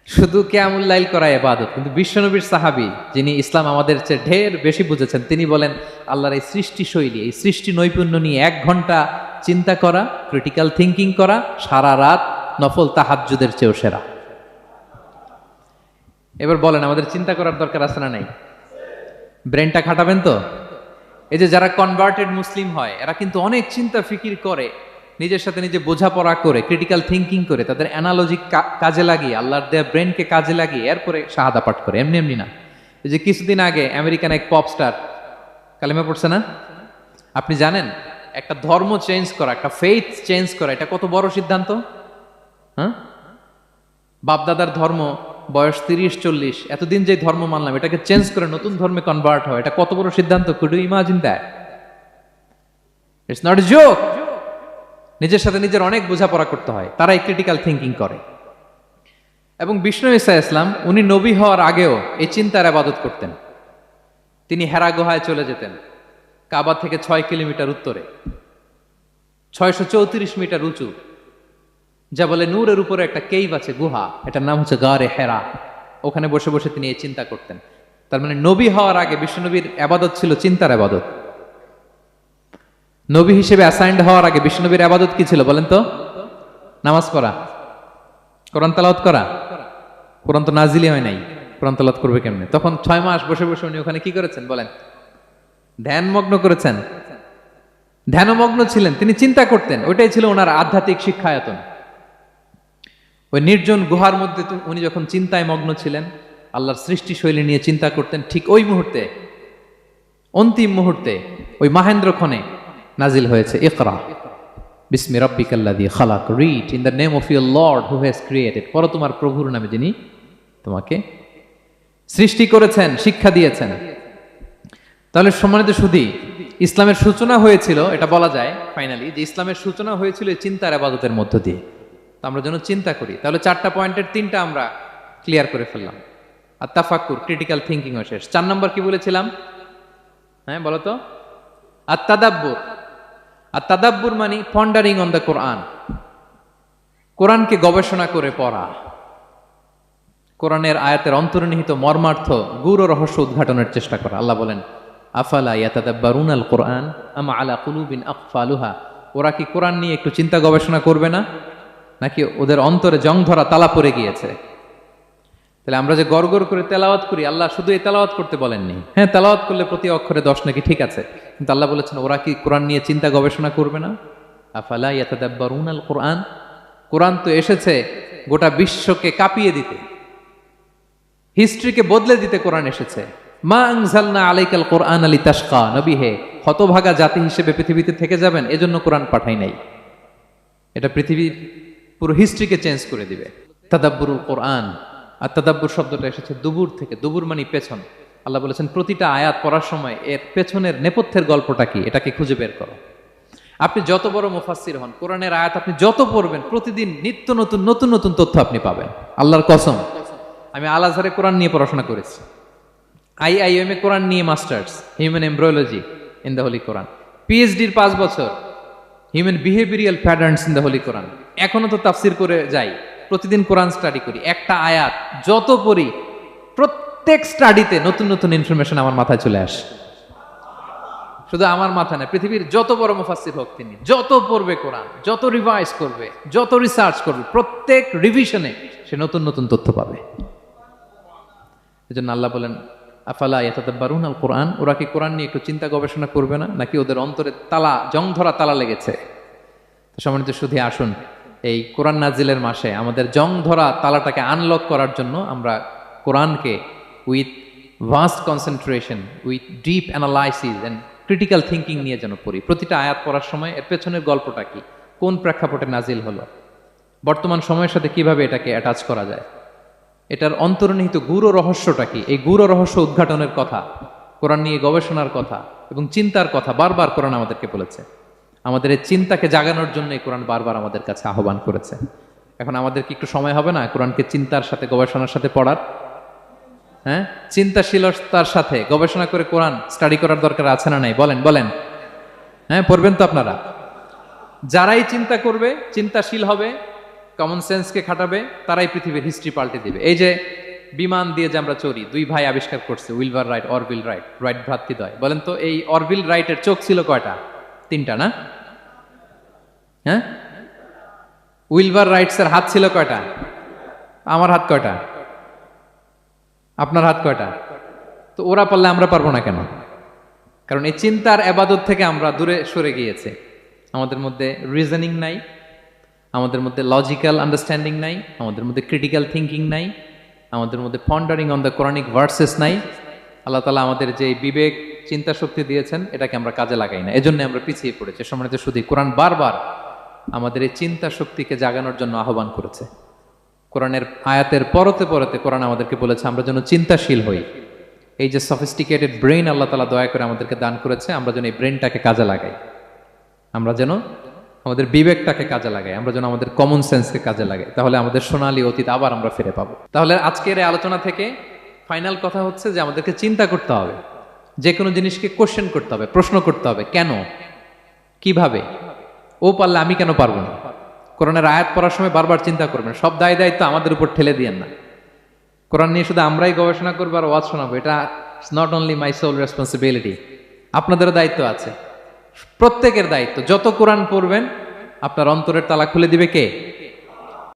শুধু কিয়ামুল লাইল করাই ইবাদত। কিন্তু বিশ্বনবীর সাহাবী, যিনি ইসলাম আমাদের চেয়ে ঢের বেশি বুঝেছেন, তিনি বলেন আল্লাহর এই সৃষ্টি শৈলী, এই সৃষ্টি নৈপুণ্য নিয়ে 1 ঘন্টা চিন্তা করা, ক্রিটিক্যাল থিংকিং করা, সারা রাত নফল তাহাজ্জুদের চেয়েও সেরা। এবার বলেন, আমাদের চিন্তা করার দরকার আছে না নাই? ব্রেনটা খাটাবেন তো? এই যে যারা কনভার্টেড মুসলিম হয়, এরা কিন্তু অনেক চিন্তা ফিকির করে, নিজের সাথে নিজে বোঝাপড়া করে, ক্রিটিক্যাল থিংকিং করে, তাদের অ্যানালজি কাজে লাগিয়ে, আল্লাহর দেয়া ব্রেনকে কাজে লাগিয়ে এরপরে শাহাদা পাঠ করে, এমনি এমনি না। এই যে কিছুদিন আগে আমেরিকান এক পপ স্টার কালেমা পড়ছে না? আপনি জানেন, একটা ধর্ম চেঞ্জ করা, একটা ফেইথ চেঞ্জ করা, এটা কত বড় সিদ্ধান্ত? হ্যাঁ, বাপদাদার ধর্ম, বয়স 30-40, এতদিন যে ধর্ম মানলাম, এটাকে চেঞ্জ করে নতুন ধর্মে কনভার্ট হয়, এটা কত বড় সিদ্ধান্ত? Could you imagine that? It's not a joke. নিজের সাথে নিজের অনেক বোঝাপড়া করতে হয়, তারাই ক্রিটিক্যাল থিংকিং করে। এবং বিষ্ণু ঈসা ইসলাম, উনি নবী হওয়ার আগেও এই চিন্তার ইবাদত করতেন। তিনি হেরা গুহায় চলে যেতেন, কাবা থেকে 6 কিলোমিটার উত্তরে, 634 মিটার উঁচু, যা বলে নূরের উপরে একটা কেইভ আছে, গুহা, এটার নাম হচ্ছে গারে হেরা। ওখানে বসে বসে তিনি এই চিন্তা করতেন। তার মানে নবী হওয়ার আগে বিশ্বনবীর ইবাদত ছিল চিন্তার ইবাদত। নবী হিসেবে অ্যাসাইন্ড হওয়ার আগে বিশ্বনবীর ইবাদত কি ছিল বলেন তো? নামাজ পড়া, কোরআন তেলাওয়াত করা। কোরআন তো নাজিলই হয় নাই, কোরআন তেলাওয়াত করবে কেমনে? তখন 6 মাস বসে বসে উনি ওখানে কি করেছেন বলেন? ধ্যানমগ্ন করেছেন, ধ্যানমগ্ন ছিলেন, তিনি চিন্তা করতেন। ওইটাই ছিল ওনার আধ্যাত্মিক শিক্ষায়তন। ওই নির্জন গুহার মধ্যে উনি যখন চিন্তায় মগ্ন ছিলেন, আল্লাহর সৃষ্টি শৈলী নিয়ে চিন্তা করতেন, ঠিক ওই মুহূর্তে, অন্তিম মুহূর্তে, ওই মাহেন্দ্রক্ষণে নাজিল হয়েছে ইকরা বিসমি রাব্বিকাল্লাযী খালাক, read in the name of your lord who has created, পড়ো তোমার প্রভুর নামে যিনি তোমাকে সৃষ্টি করেছেন, শিক্ষা দিয়েছেন। তাহলে সম্মানিত সুধী, ইসলামের সূচনা হয়েছিল, এটা বলা যায় ফাইনালি যে ইসলামের সূচনা হয়েছিল এই চিন্তার ইবাদতের মধ্য দিয়ে। তো আমরা যেন চিন্তা করি। তাহলে 4টা পয়েন্টের 3টা আমরা ক্লিয়ার করে ফেললাম। আর তাফাক্কুর, ক্রিটিক্যাল থিঙ্কিং ও শেষ। 4 নম্বর কি বলেছিলাম? হ্যাঁ বলো তো। আর তাদাব্বুর, আর তাদাব্বুর মানে পন্ডারিং অন দ্য কোরআন, কোরআনকে গবেষণা করে পড়া, কোরআনের আয়াতের অন্তর্নিহিত মর্মার্থ, গূঢ় রহস্য উদ্ঘাটনের চেষ্টা করা। আল্লাহ বলেন আফালা ইয়াতাদাব্বারুনাল কোরআন আম আলা কুলুবিন আকফালুহা, ওরা কি কোরআন নিয়ে একটু চিন্তা গবেষণা করবে না, নাকি ওদের অন্তরে জং ধরা তালা পড়ে গিয়েছে? তাহলে আমরা যে গড়গড় করে তেলাওয়াত করি, আল্লাহ শুধু এই তেলাওয়াত করতে বলেননি। হ্যাঁ, তেলাওয়াত করলে প্রতি অক্ষরে 10 নাকি ঠিক আছে, কিন্তু আল্লাহ বলেছেন ওরা কি কোরআন নিয়ে চিন্তা গবেষণা করবে না? আফালা ইয়াতাদাব্বারুনাল কোরআন, কোরআন তো এসেছে গোটা বিশ্বকে কাঁপিয়ে দিতে, হিস্ট্রিকে বদলে দিতে কোরআন এসেছে। মা আনজালনা আলাইকাল কোরআন লিতাশকা, নবী হে হতভাগা জাতি হিসেবে পৃথিবীতে থেকে যাবেন এজন্য কোরআন পাঠাই নাই। এটা পৃথিবীর পুরো হিস্ট্রিকে চেঞ্জ করে দিবে। তাদাব্বুরুল কোরআন, আর তাদাব্বুর শব্দটা এসেছে দুবুর থেকে, দুবুর মানে পেছন। আল্লাহ বলেছেন প্রতিটা আয়াত পড়ার সময় এর পেছনের নেপথ্যের গল্পটা কি এটাকে খুঁজে বের করো। আপনি যত বড় মুফাসসির হন, কোরআনের আয়াত আপনি যত পড়বেন প্রতিদিন নিত্য নতুন নতুন নতুন তথ্য আপনি পাবেন। আল্লাহর কসম, আমি আল আজহারে কোরআন নিয়ে পড়াশোনা করেছি, IIM এ কোরআন নিয়ে masters, human embryology in the holy Quran, PhD-র 5 বছর human behavioural patterns in the holy Quran. এখনো তো তাফসির করে যাই, প্রতিদিন কোরআন স্টাডি করি। একটা আয়াত যত পড়ি প্রত্যেক স্টাডিতে নতুন নতুন ইনফরমেশন আমার মাথায় চলে আসে। শুধু আমার মাথা না, পৃথিবীর যত বড় মুফাসসির হোক তিনি, যত পড়বে কোরআন, যত রিভাইজ করবে, যত রিসার্চ করবে, প্রত্যেক রিভিশনে সে নতুন নতুন তথ্য পাবে। এজন্য আল্লাহ বলেন আফালা ইয়াতাদাব্বারুনাল কোরআন, ওরা কি কোরআন নিয়ে একটু চিন্তা গবেষণা করবে না, নাকি ওদের অন্তরে তালা, জং ধরা তালা লেগেছে? তো সম্মানিত শুধু আসুন, এই কোরআন নাজিলের মাসে আমাদের জং ধরা তালাটাকে আনলক করার জন্য আমরা কোরআনকে with vast concentration, with deep analysis and critical thinking নিয়ে যেন পড়ি। প্রতিটা আয়াত পড়ার সময় এর পেছনের গল্পটা কি, কোন প্রেক্ষাপটে নাজিল হলো, বর্তমান সময়ের সাথে কিভাবে এটাকে অ্যাটাচ করা যায়, এটার অন্তর্নিহিত গূঢ় রহস্যটা কি, এই গূঢ় রহস্য উদ্ঘাটনের কথা, কোরআন নিয়ে গবেষণার কথা এবং চিন্তার কথা বারবার কোরআন আমাদেরকে বলেছে। আমাদের এই চিন্তাকে জাগানোর জন্য এই কোরআন বারবার আমাদের কাছে আহ্বান করেছে। এখন আমাদের কি একটু সময় হবে না কোরআনকে চিন্তার সাথে গবেষণার সাথে পড়ার? হ্যাঁ, চিন্তাশীলতার সাথে গবেষণা করে কোরআন স্টাডি করার দরকার আছে না নাই? বলেন বলেন। হ্যাঁ, পড়বেন তো আপনারা। যারাই চিন্তা করবে, চিন্তাশীল হবে, কমন সেন্সকে খাটাবে, তারাই পৃথিবীর হিস্ট্রি পাল্টে দিবে। এই যে বিমান দিয়ে যে আমরা চড়ি, 2 ভাই আবিষ্কার করছে, Wilbur Wright, Orville Wright, Wright ভ্রাতৃদ্বয়। বলেন তো এই অরভিল রাইটের চোখ ছিল কয়টা? 3টা না? হ্যাঁ, উইলবার রাইটসের হাত ছিল কয়টা? আমার হাত কয়টা? আপনার হাত কয়টা? তো ওরা পারলে আমরা পারবো না কেন? কারণ এই চিন্তার ইবাদত থেকে আমরা দূরে সরে গিয়েছে। আমাদের মধ্যে রিজনিং নাই, আমাদের মধ্যে লজিক্যাল আন্ডারস্ট্যান্ডিং নাই, আমাদের মধ্যে ক্রিটিক্যাল থিঙ্কিং নাই, আমাদের মধ্যে পন্ডারিং অন দ্য কোরআনিক ভার্সেস নাই। আল্লাহ তাআলা আমাদের যে বিবেক, চিন্তা শক্তি দিয়েছেন এটাকে আমরা কাজে লাগাই না, এজন্য আমরা পিছিয়ে পড়েছি। সম্মানিত শুধু কোরআন বারবার আমাদের এই চিন্তা শক্তিকে জাগানোর জন্য আহ্বান করেছে। কোরআনের আয়াতের পরতে পরতে কোরআন আমাদেরকে বলেছে আমরা যেন চিন্তাশীল হই। এই যে সফিস্টিকেটেড ব্রেইন আল্লাহ তাআলা দয়া করে আমাদেরকে দান করেছে, আমরা যেন এই ব্রেইনটাকে কাজে লাগাই, আমরা যেন আমাদের বিবেকটাকে কাজে লাগাই, আমরা যেন আমাদের কমন সেন্সকে কাজে লাগাই। তাহলে আমাদের সোনালী অতীত আবার আমরা ফিরে পাবো। তাহলে আজকের এই আলোচনা থেকে ফাইনাল কথা হচ্ছে যে আমাদেরকে চিন্তা করতে হবে, যে কোনো জিনিসকে কোশ্চেন করতে হবে, প্রশ্ন করতে হবে, কেন, কিভাবে, ও পারলে আমি কেন পারবো না। কোরআনের আয়াত পড়ার সময় বারবার চিন্তা করবেন, সব দায় দায়িত্ব আমাদের উপর ঠেলে দিয়েন না। কোরআন নিয়ে শুধু আমরাই গবেষণা করবো আর ওয়াজ শোনাবো, এটা not only my sole responsibility, আপনাদেরও দায়িত্ব আছে, প্রত্যেকের দায়িত্ব। যত কোরআন পড়বেন আপনার অন্তরের তালা খুলে দিবে কে?